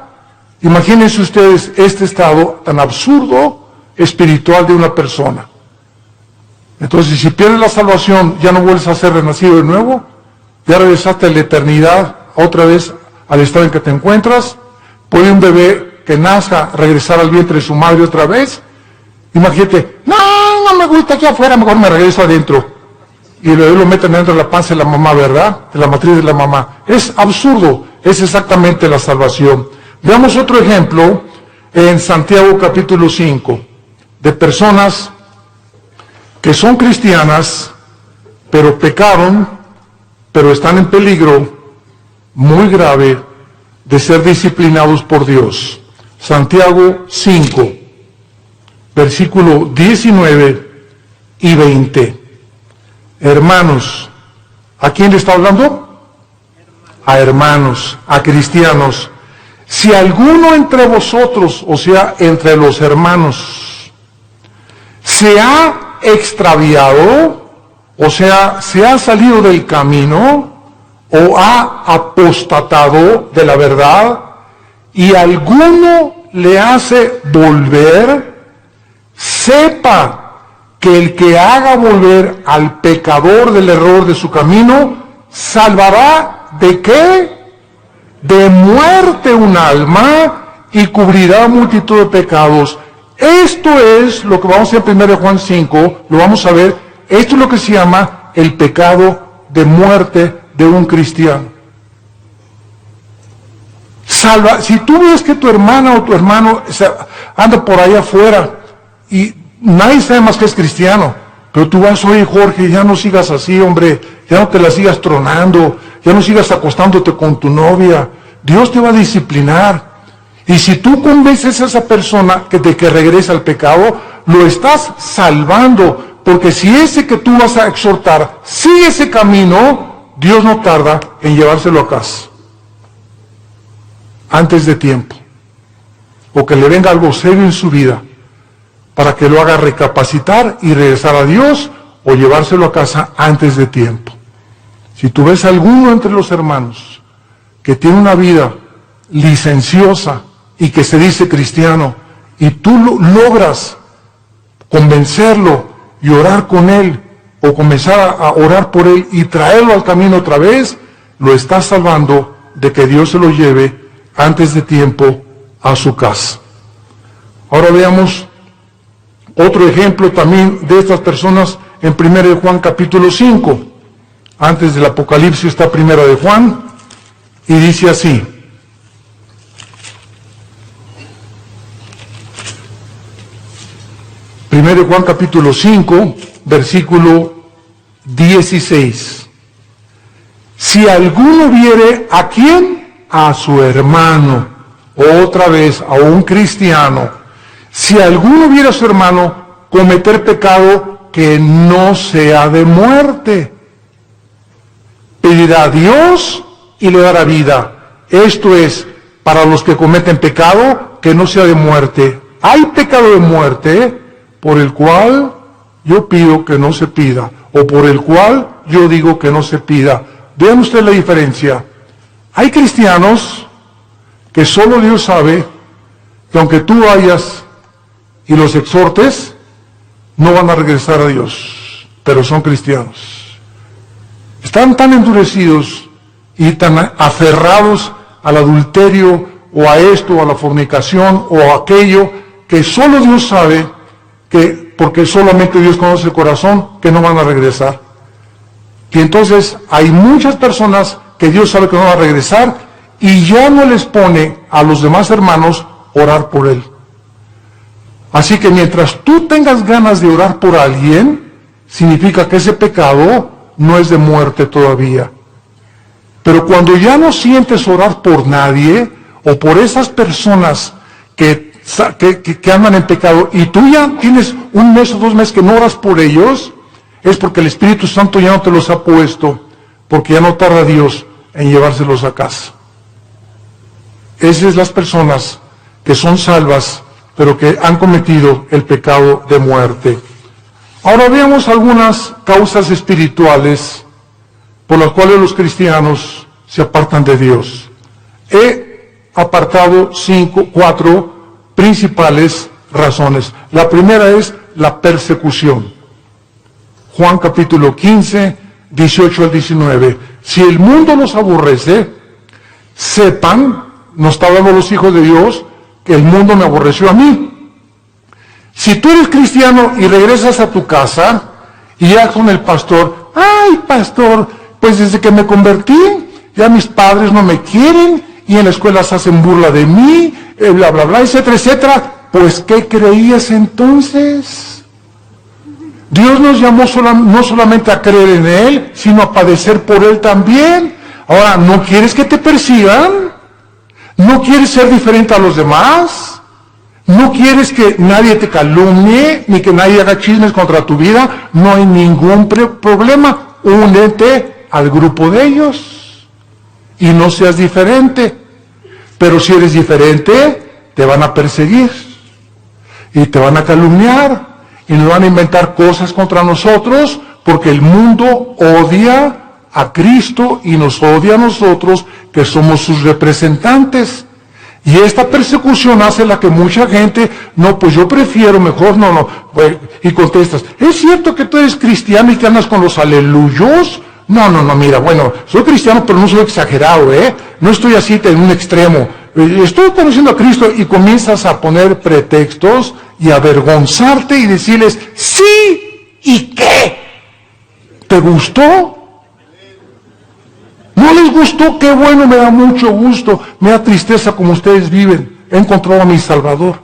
Imagínense ustedes este estado tan absurdo espiritual de una persona. Entonces, si pierdes la salvación, ya no vuelves a ser renacido de nuevo, ya regresaste a la eternidad, otra vez al estado en que te encuentras. Puede un bebé que nazca, regresar al vientre de su madre otra vez. Imagínate, no me gusta aquí afuera, mejor me regreso adentro. Y luego lo meten dentro de la panza de la mamá, ¿verdad? De la matriz de la mamá. Es absurdo, es exactamente la salvación. Veamos otro ejemplo en Santiago capítulo 5, de personas que son cristianas, pero pecaron, pero están en peligro muy grave de ser disciplinados por Dios. Santiago 5, versículo 19 y 20. Hermanos, ¿a quién le está hablando? A hermanos, a cristianos. Si alguno entre vosotros, o sea, entre los hermanos, se ha extraviado, o sea, se ha salido del camino, o ha apostatado de la verdad, y alguno le hace volver, sepa que el que haga volver al pecador del error de su camino, salvará ¿de qué? De muerte un alma y cubrirá multitud de pecados. Esto es lo que vamos a ver en 1 Juan 5, lo vamos a ver, esto es lo que se llama el pecado de muerte de un cristiano. Si tú ves que tu hermana o tu hermano anda por ahí afuera y nadie sabe más que es cristiano, pero tú vas, oye Jorge, ya no sigas así, hombre, ya no te la sigas tronando, ya no sigas acostándote con tu novia, Dios te va a disciplinar. Y si tú convences a esa persona de que regrese al pecado, lo estás salvando, porque si ese que tú vas a exhortar sigue ese camino, Dios no tarda en llevárselo a casa, antes de tiempo, o que le venga algo serio en su vida, para que lo haga recapacitar y regresar a Dios, o llevárselo a casa antes de tiempo. Si tú ves a alguno entre los hermanos que tiene una vida licenciosa y que se dice cristiano, y tú logras convencerlo y orar con él, o comenzar a orar por él y traerlo al camino otra vez, lo estás salvando de que Dios se lo lleve antes de tiempo a su casa. Ahora veamos otro ejemplo también de estas personas en 1 Juan capítulo 5. Antes del Apocalipsis está 1 Juan y dice así. Primero Juan capítulo 5, versículo 16. Si alguno viere a quién, a su hermano, otra vez a un cristiano, si alguno viere a su hermano cometer pecado que no sea de muerte, pedirá a Dios y le dará vida. Esto es, para los que cometen pecado que no sea de muerte. Hay pecado de muerte por el cual yo pido que no se pida, o por el cual yo digo que no se pida. Vean ustedes la diferencia. Hay cristianos que solo Dios sabe que aunque tú vayas y los exhortes, no van a regresar a Dios, pero son cristianos. Están tan endurecidos y tan aferrados al adulterio, o a esto, o a la fornicación, o a aquello, que solo Dios sabe, que porque solamente Dios conoce el corazón, que no van a regresar. Y entonces hay muchas personas que Dios sabe que no van a regresar, y ya no les pone a los demás hermanos orar por él. Así que mientras tú tengas ganas de orar por alguien, significa que ese pecado no es de muerte todavía. Pero cuando ya no sientes orar por nadie, o por esas personas que andan en pecado, y tú ya tienes 1 mes o 2 meses que no oras por ellos, es porque el Espíritu Santo ya no te los ha puesto, porque ya no tarda Dios en llevárselos a casa. Esas son las personas que son salvas, pero que han cometido el pecado de muerte. Ahora veamos algunas causas espirituales por las cuales los cristianos se apartan de Dios. He apartado 4 principales razones. La primera es la persecución. Juan capítulo 15, 18 al 19. Si el mundo los aborrece, sepan, nos está hablando los hijos de Dios, que el mundo me aborreció a mí. Si tú eres cristiano y regresas a tu casa y ya con el pastor, ay pastor, pues desde que me convertí, ya mis padres no me quieren y en la escuela se hacen burla de mí, bla bla bla, etcétera, etcétera. Pues ¿qué creías entonces? Dios nos llamó no solamente a creer en Él, sino a padecer por Él también. Ahora, ¿no quieres que te persigan? ¿No quieres ser diferente a los demás? ¿No quieres que nadie te calumnie, ni que nadie haga chismes contra tu vida? No hay ningún problema. Únete al grupo de ellos. Y no seas diferente. Pero si eres diferente, te van a perseguir. Y te van a calumniar. Y nos van a inventar cosas contra nosotros, porque el mundo odia a Cristo y nos odia a nosotros, que somos sus representantes. Y esta persecución hace la que mucha gente, no, pues yo prefiero mejor, no, pues, y contestas, ¿es cierto que tú eres cristiano y que andas con los aleluyos? No, mira, bueno, soy cristiano, pero no soy exagerado, no estoy así en un extremo. Estoy conociendo a Cristo, y comienzas a poner pretextos y avergonzarte y decirles, sí, ¿y qué? ¿Te gustó? ¿No les gustó? Qué bueno, me da mucho gusto, me da tristeza como ustedes viven. He encontrado a mi Salvador.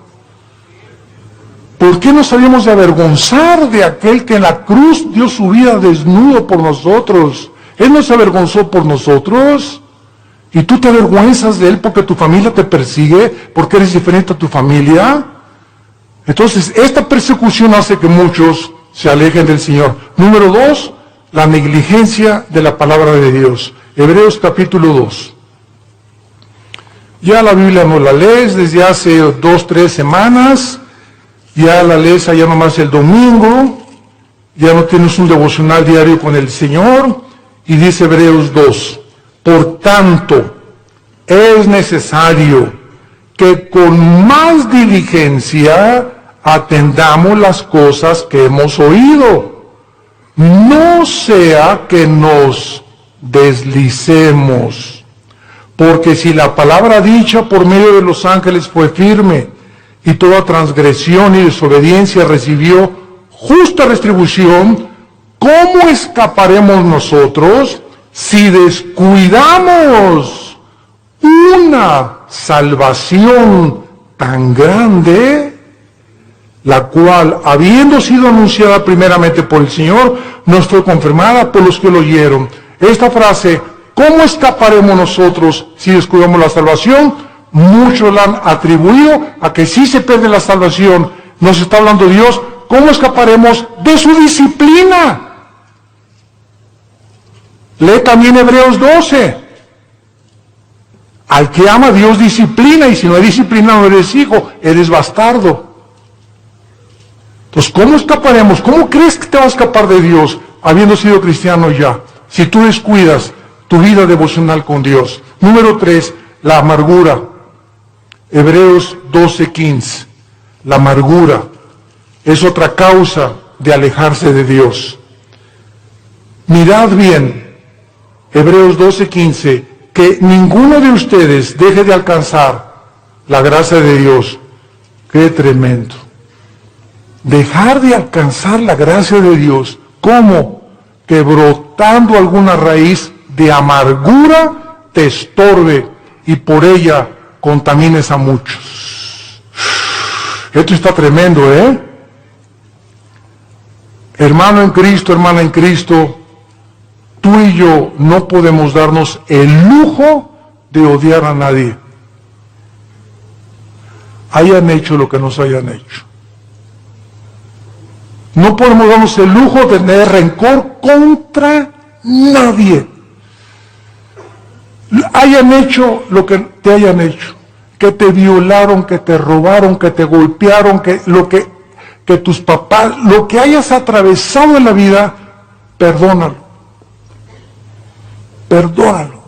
¿Por qué nos habíamos de avergonzar de aquel que en la cruz dio su vida desnudo por nosotros? Él no se avergonzó por nosotros. ¿Y tú te avergüenzas de Él porque tu familia te persigue? ¿Porque eres diferente a tu familia? Entonces, esta persecución hace que muchos se alejen del Señor. Número 2, la negligencia de la palabra de Dios. Hebreos capítulo 2. Ya la Biblia no la lees desde hace 2-3 semanas. Ya la lees allá nomás el domingo. Ya no tienes un devocional diario con el Señor. Y dice Hebreos 2. Por tanto, es necesario que con más diligencia atendamos las cosas que hemos oído. No sea que nos deslicemos. Porque si la palabra dicha por medio de los ángeles fue firme, y toda transgresión y desobediencia recibió justa retribución, ¿cómo escaparemos nosotros si descuidamos una salvación tan grande, la cual, habiendo sido anunciada primeramente por el Señor, nos fue confirmada por los que lo oyeron? Esta frase, ¿cómo escaparemos nosotros si descuidamos la salvación? Muchos la han atribuido a que si se pierde la salvación. Nos está hablando Dios, ¿cómo escaparemos de su disciplina? Lee también Hebreos 12. Al que ama, Dios disciplina, y si no hay disciplina no eres hijo, eres bastardo. Entonces, ¿cómo escaparemos? ¿Cómo crees que te va a escapar de Dios habiendo sido cristiano ya? Si tú descuidas tu vida devocional con Dios. Número 3, la amargura. Hebreos 12:15. La amargura es otra causa de alejarse de Dios. Mirad bien, Hebreos 12:15, que ninguno de ustedes deje de alcanzar la gracia de Dios. ¡Qué tremendo! Dejar de alcanzar la gracia de Dios. ¿Cómo? Que brotando alguna raíz de amargura te estorbe y por ella contamines a muchos. Esto está tremendo, Hermano en Cristo, hermana en Cristo, tú y yo no podemos darnos el lujo de odiar a nadie. Hayan hecho lo que nos hayan hecho. No podemos darnos el lujo de tener rencor contra nadie. Hayan hecho lo que te hayan hecho, que te violaron, que te robaron, que te golpearon, que tus papás, lo que hayas atravesado en la vida, perdónalo. Perdónalo.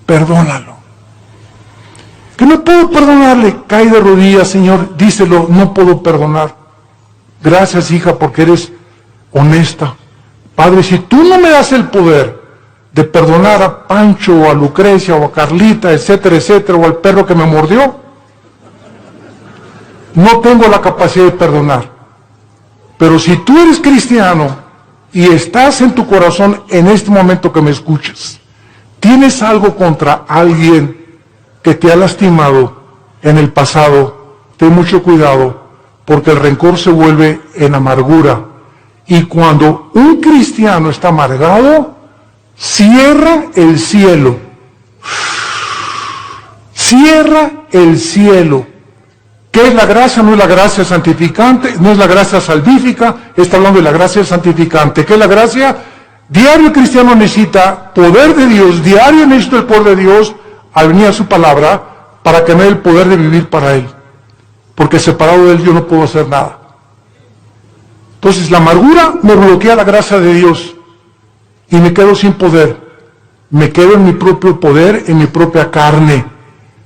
Perdónalo. Que no puedo perdonarle, cae de rodillas, Señor, díselo, no puedo perdonar. Gracias, hija, porque eres honesta. Padre, si tú no me das el poder de perdonar a Pancho, o a Lucrecia, o a Carlita, etcétera, etcétera, o al perro que me mordió, no tengo la capacidad de perdonar. Pero si tú eres cristiano y estás en tu corazón en este momento que me escuchas, tienes algo contra alguien que te ha lastimado en el pasado, ten mucho cuidado, porque el rencor se vuelve en amargura. Y cuando un cristiano está amargado, cierra el cielo. Cierra el cielo. ¿Qué es la gracia? No es la gracia santificante, no es la gracia salvífica, está hablando de la gracia santificante. ¿Qué es la gracia? Diario el cristiano necesita poder de Dios, diario necesita el poder de Dios al venir a su palabra para que me dé el poder de vivir para Él. Porque separado de Él yo no puedo hacer nada. Entonces la amargura me bloquea la gracia de Dios y me quedo sin poder. Me quedo en mi propio poder, en mi propia carne,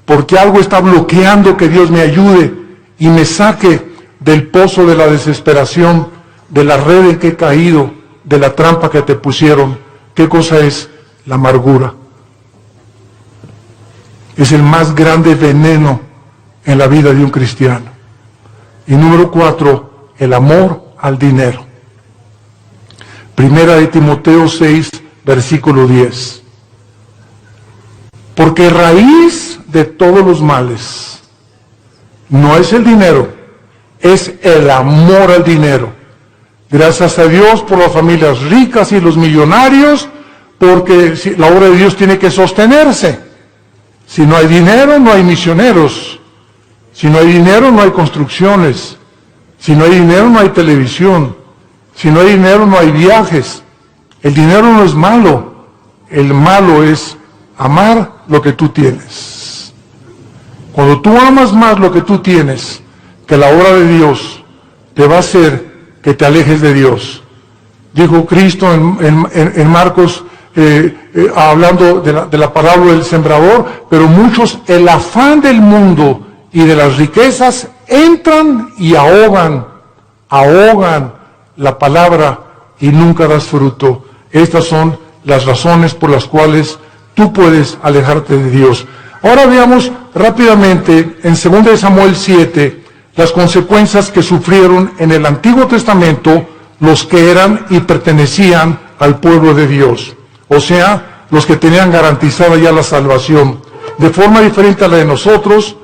porque algo está bloqueando que Dios me ayude y me saque del pozo de la desesperación, de la red en que he caído, de la trampa que te pusieron. ¿Qué cosa es? La amargura. Es el más grande veneno en la vida de un cristiano. Y número 4, el amor al dinero. Primera de Timoteo 6, versículo 10. Porque raíz de todos los males no es el dinero, es el amor al dinero. Gracias a Dios por las familias ricas y los millonarios, porque la obra de Dios tiene que sostenerse. Si no hay dinero, no hay misioneros. Si no hay dinero, no hay construcciones. Si no hay dinero, no hay televisión. Si no hay dinero, no hay viajes. El dinero no es malo. El malo es amar lo que tú tienes. Cuando tú amas más lo que tú tienes que la obra de Dios, te va a hacer que te alejes de Dios. Dijo Cristo en Marcos, hablando de la parábola del sembrador, pero muchos, el afán del mundo y de las riquezas, entran y ahogan la palabra y nunca das fruto. Estas son las razones por las cuales tú puedes alejarte de Dios. Ahora veamos rápidamente en 2 Samuel 7 las consecuencias que sufrieron en el Antiguo Testamento los que eran y pertenecían al pueblo de Dios. O sea, los que tenían garantizada ya la salvación. De forma diferente a la de nosotros,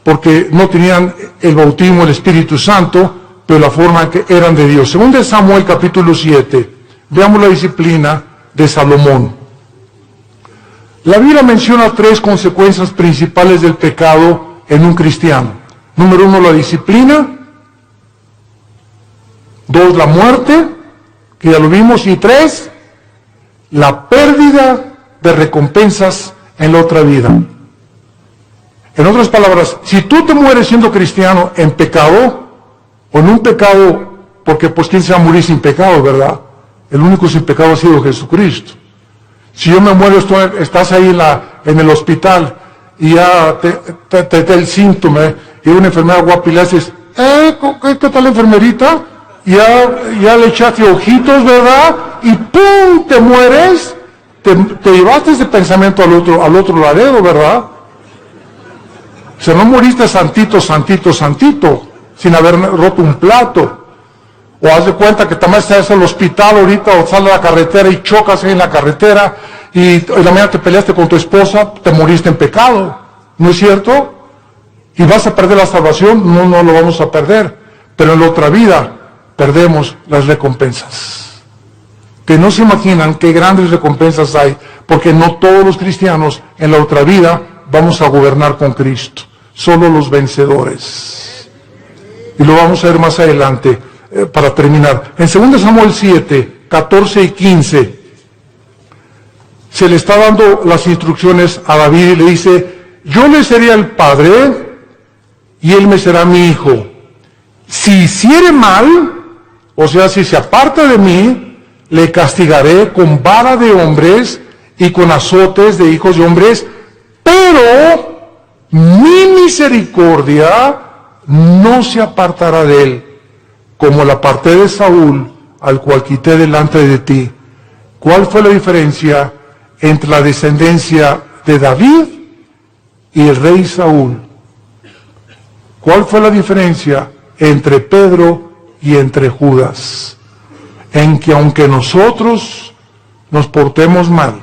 porque no tenían el bautismo del Espíritu Santo, pero la forma que eran de Dios. 2 Samuel capítulo 7, veamos la disciplina de Salomón. La Biblia menciona 3 consecuencias principales del pecado en un cristiano. Número 1, la disciplina. 2, la muerte, que ya lo vimos. Y 3, la pérdida de recompensas en la otra vida. En otras palabras, si tú te mueres siendo cristiano en pecado, o en un pecado, porque pues quién se va a morir sin pecado, ¿verdad? El único sin pecado ha sido Jesucristo. Si yo me muero, estás ahí en el hospital y ya te da el síntoma, y una enfermedad guapa y le haces, ¿qué tal enfermerita? Ya le echaste ojitos, ¿verdad? Y ¡pum! Te mueres, te llevaste ese pensamiento al otro laredo, ¿verdad? O sea, no moriste santito, sin haber roto un plato. O haz de cuenta que también estás en el hospital ahorita, o sales a la carretera y chocas ahí en la carretera, y en la mañana te peleaste con tu esposa, te moriste en pecado. ¿No es cierto? ¿Y vas a perder la salvación? No lo vamos a perder. Pero en la otra vida perdemos las recompensas. Que no se imaginan qué grandes recompensas hay, porque no todos los cristianos en la otra vida vamos a gobernar con Cristo. Solo los vencedores. Y lo vamos a ver más adelante, para terminar. En 2 Samuel 7, 14 y 15, se le está dando las instrucciones a David y le dice, yo le seré el padre y él me será mi hijo. Si hiciere mal, o sea, si se aparta de mí, le castigaré con vara de hombres y con azotes de hijos de hombres, pero mi misericordia no se apartará de él, como la aparté de Saúl, al cual quité delante de ti. ¿Cuál fue la diferencia entre la descendencia de David y el rey Saúl? ¿Cuál fue la diferencia entre Pedro y entre Judas? En que aunque nosotros nos portemos mal,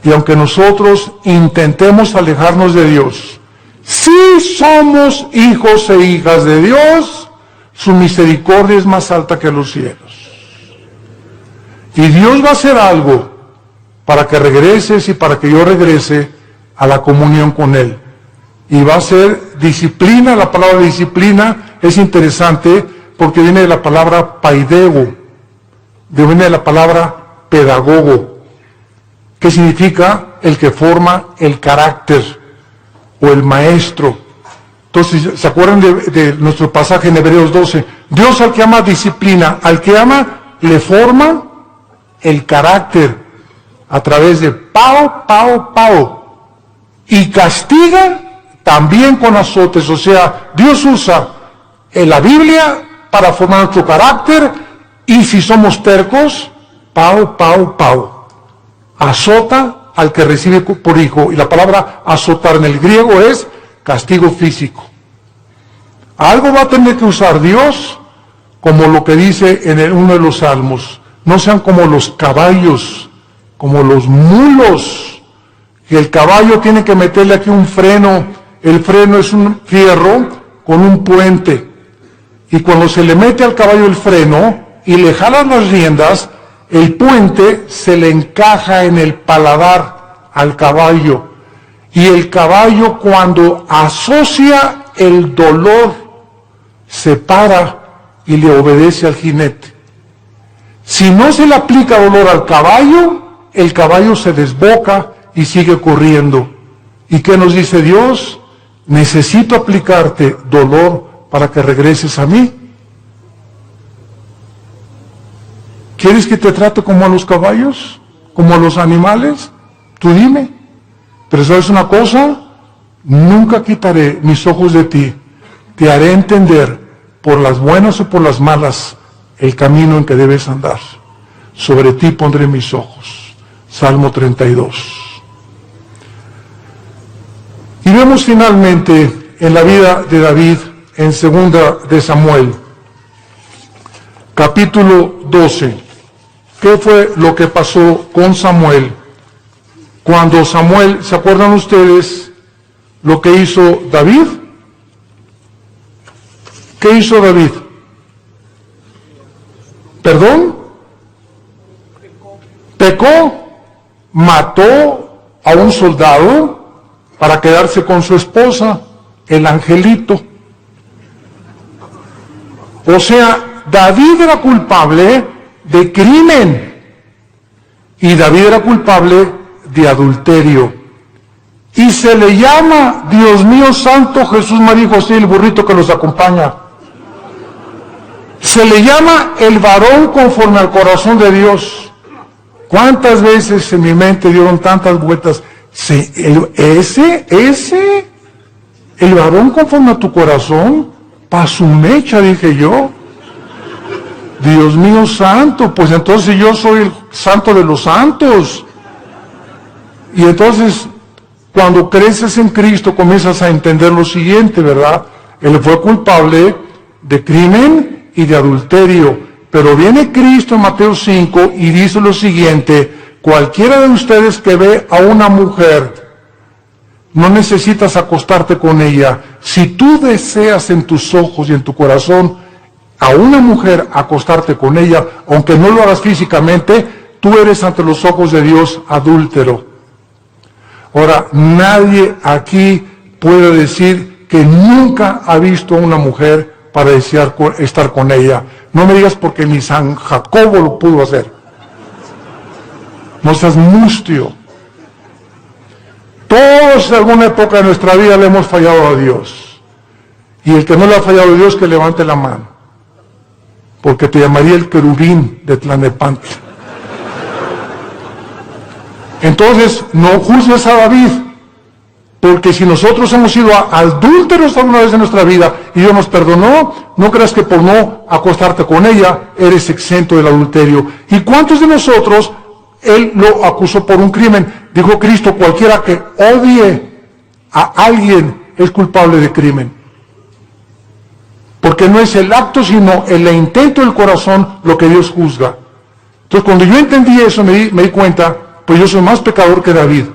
y aunque nosotros intentemos alejarnos de Dios, si somos hijos e hijas de Dios, su misericordia es más alta que los cielos. Y Dios va a hacer algo para que regreses y para que yo regrese a la comunión con Él. Y va a ser disciplina. La palabra disciplina es interesante porque viene de la palabra paidego, viene de la palabra pedagogo, que significa el que forma el carácter o el maestro. Entonces, ¿se acuerdan de nuestro pasaje en Hebreos 12? Dios al que ama disciplina, al que ama le forma el carácter a través de pao, y castiga también con azotes. O sea, Dios usa en la Biblia para formar nuestro carácter, y si somos tercos, pao. Azota al que recibe por hijo, y la palabra azotar en el griego es castigo físico. Algo va a tener que usar Dios, como lo que dice en uno de los salmos: no sean como los caballos, como los mulos, que el caballo tiene que meterle aquí un freno. El freno es un fierro con un puente, y cuando se le mete al caballo el freno y le jalan las riendas, el puente se le encaja en el paladar al caballo, y el caballo, cuando asocia el dolor, se para y le obedece al jinete. Si no se le aplica dolor al caballo, el caballo se desboca y sigue corriendo. ¿Y qué nos dice Dios? Necesito aplicarte dolor para que regreses a mí. ¿Quieres que te trate como a los caballos? ¿Como a los animales? Tú dime. Pero ¿sabes una cosa? Nunca quitaré mis ojos de ti. Te haré entender, por las buenas o por las malas, el camino en que debes andar. Sobre ti pondré mis ojos. Salmo 32. Y vemos finalmente en la vida de David, en 2 de Samuel, capítulo 12. ¿Qué fue lo que pasó con Samuel? Cuando Samuel, ¿se acuerdan ustedes lo que hizo David? ¿Qué hizo David? ¿Perdón? Pecó, mató a un soldado para quedarse con su esposa, el angelito. O sea, David era culpable de crimen, y David era culpable de adulterio, y se le llama, Dios mío santo, Jesús, María y José, el burrito que los acompaña, se le llama el varón conforme al corazón de Dios. ¿Cuántas veces en mi mente dieron tantas vueltas? Sí, el varón conforme a tu corazón, pa' su mecha, dije yo. Dios mío santo, pues entonces yo soy el santo de los santos. Y entonces, cuando creces en Cristo, comienzas a entender lo siguiente, ¿verdad? Él fue culpable de crimen y de adulterio. Pero viene Cristo en Mateo 5 y dice lo siguiente: cualquiera de ustedes que ve a una mujer, no necesitas acostarte con ella. Si tú deseas en tus ojos y en tu corazón a una mujer, acostarte con ella, aunque no lo hagas físicamente, tú eres ante los ojos de Dios adúltero. Ahora, nadie aquí puede decir que nunca ha visto a una mujer para desear estar con ella. No me digas porque ni San Jacobo lo pudo hacer. No seas mustio. Todos en alguna época de nuestra vida le hemos fallado a Dios. Y el que no le ha fallado a Dios, que levante la mano. Porque te llamaría el querubín de Tlanepantla. Entonces, no juzgues a David, porque si nosotros hemos sido adúlteros alguna vez en nuestra vida y Dios nos perdonó, no creas que por no acostarte con ella eres exento del adulterio. ¿Y cuántos de nosotros Él lo acusó por un crimen? Dijo Cristo: cualquiera que odie a alguien es culpable de crimen. Porque no es el acto, sino el intento del corazón lo que Dios juzga. Entonces, cuando yo entendí eso, me di cuenta, pues yo soy más pecador que David.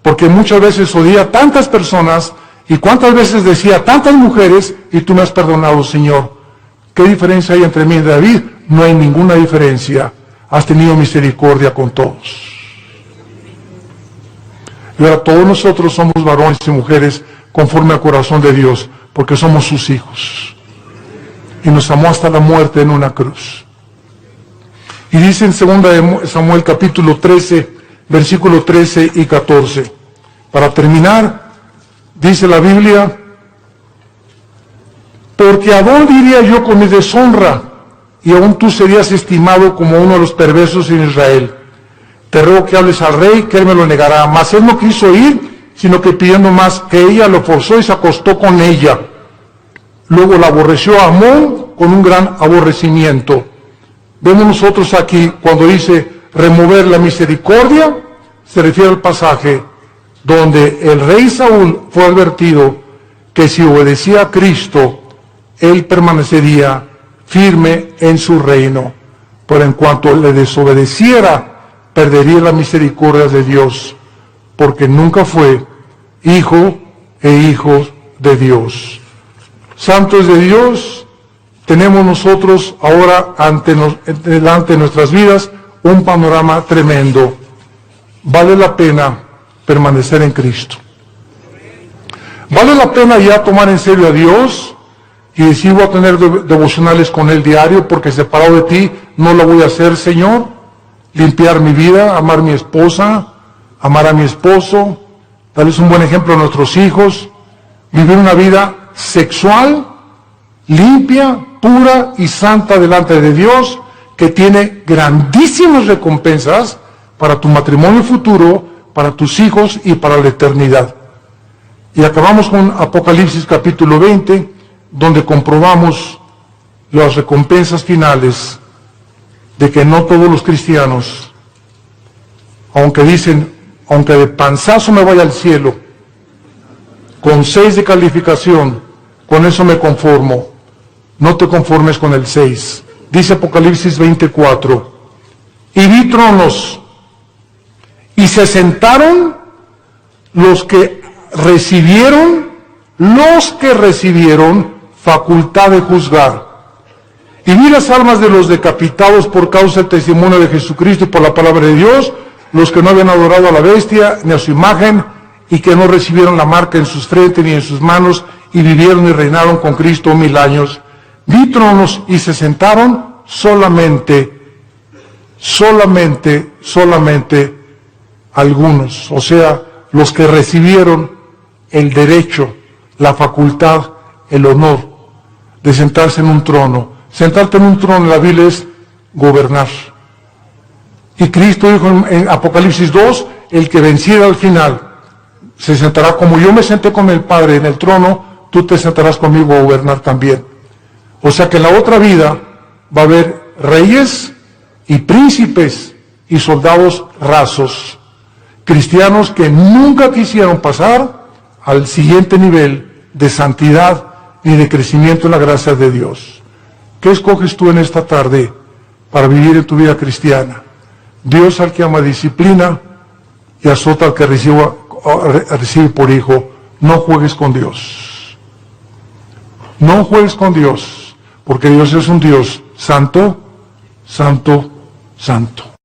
Porque muchas veces odié a tantas personas, y cuántas veces decía a tantas mujeres, y tú me has perdonado, Señor. ¿Qué diferencia hay entre mí y David? No hay ninguna diferencia. Has tenido misericordia con todos. Y ahora todos nosotros somos varones y mujeres conforme al corazón de Dios, porque somos sus hijos. Y nos amó hasta la muerte en una cruz. Y dice en 2 Samuel capítulo 13, versículos 13 y 14. Para terminar, dice la Biblia, porque ¿a dónde iría yo con mi deshonra? Y aún tú serías estimado como uno de los perversos en Israel. Te ruego que hables al rey, que él me lo negará. Mas él no quiso ir, sino que pidiendo más, que ella lo forzó y se acostó con ella. Luego la aborreció a Amón con un gran aborrecimiento. Vemos nosotros aquí, cuando dice remover la misericordia, se refiere al pasaje donde el rey Saúl fue advertido que si obedecía a Cristo, él permanecería firme en su reino. Pero en cuanto le desobedeciera, perdería la misericordia de Dios, porque nunca fue hijo e hijo de Dios. Santos de Dios, tenemos nosotros ahora delante de nuestras vidas un panorama tremendo. Vale la pena permanecer en Cristo. Vale la pena ya tomar en serio a Dios y decir voy a tener devocionales con Él diario, porque separado de ti no lo voy a hacer, Señor. Limpiar mi vida, amar a mi esposa, amar a mi esposo, darles un buen ejemplo a nuestros hijos, vivir una vida sexual, limpia, pura y santa delante de Dios, que tiene grandísimas recompensas para tu matrimonio futuro, para tus hijos y para la eternidad. Y acabamos con Apocalipsis capítulo 20, donde comprobamos las recompensas finales de que no todos los cristianos, aunque dicen, aunque de panzazo me vaya al cielo, con 6 de calificación, con eso me conformo. No te conformes con el 6. Dice Apocalipsis 24, y vi tronos, y se sentaron los que recibieron facultad de juzgar. Y vi las almas de los decapitados por causa del testimonio de Jesucristo y por la palabra de Dios, los que no habían adorado a la bestia ni a su imagen, y que no recibieron la marca en sus frentes ni en sus manos, y vivieron y reinaron con Cristo 1000 años. Vi tronos y se sentaron solamente algunos, o sea, los que recibieron el derecho, la facultad, el honor de sentarse en un trono. Sentarte en un trono en la Biblia es gobernar. Y Cristo dijo en Apocalipsis 2, el que venciera al final se sentará como yo me senté con el Padre en el trono, tú te sentarás conmigo a gobernar también. O sea que en la otra vida va a haber reyes y príncipes y soldados rasos, cristianos que nunca quisieron pasar al siguiente nivel de santidad ni de crecimiento en la gracia de Dios. ¿Qué escoges tú en esta tarde para vivir en tu vida cristiana? Dios al que ama disciplina y azota al que recibe por hijo. No juegues con Dios. No juegues con Dios, porque Dios es un Dios santo, santo, santo.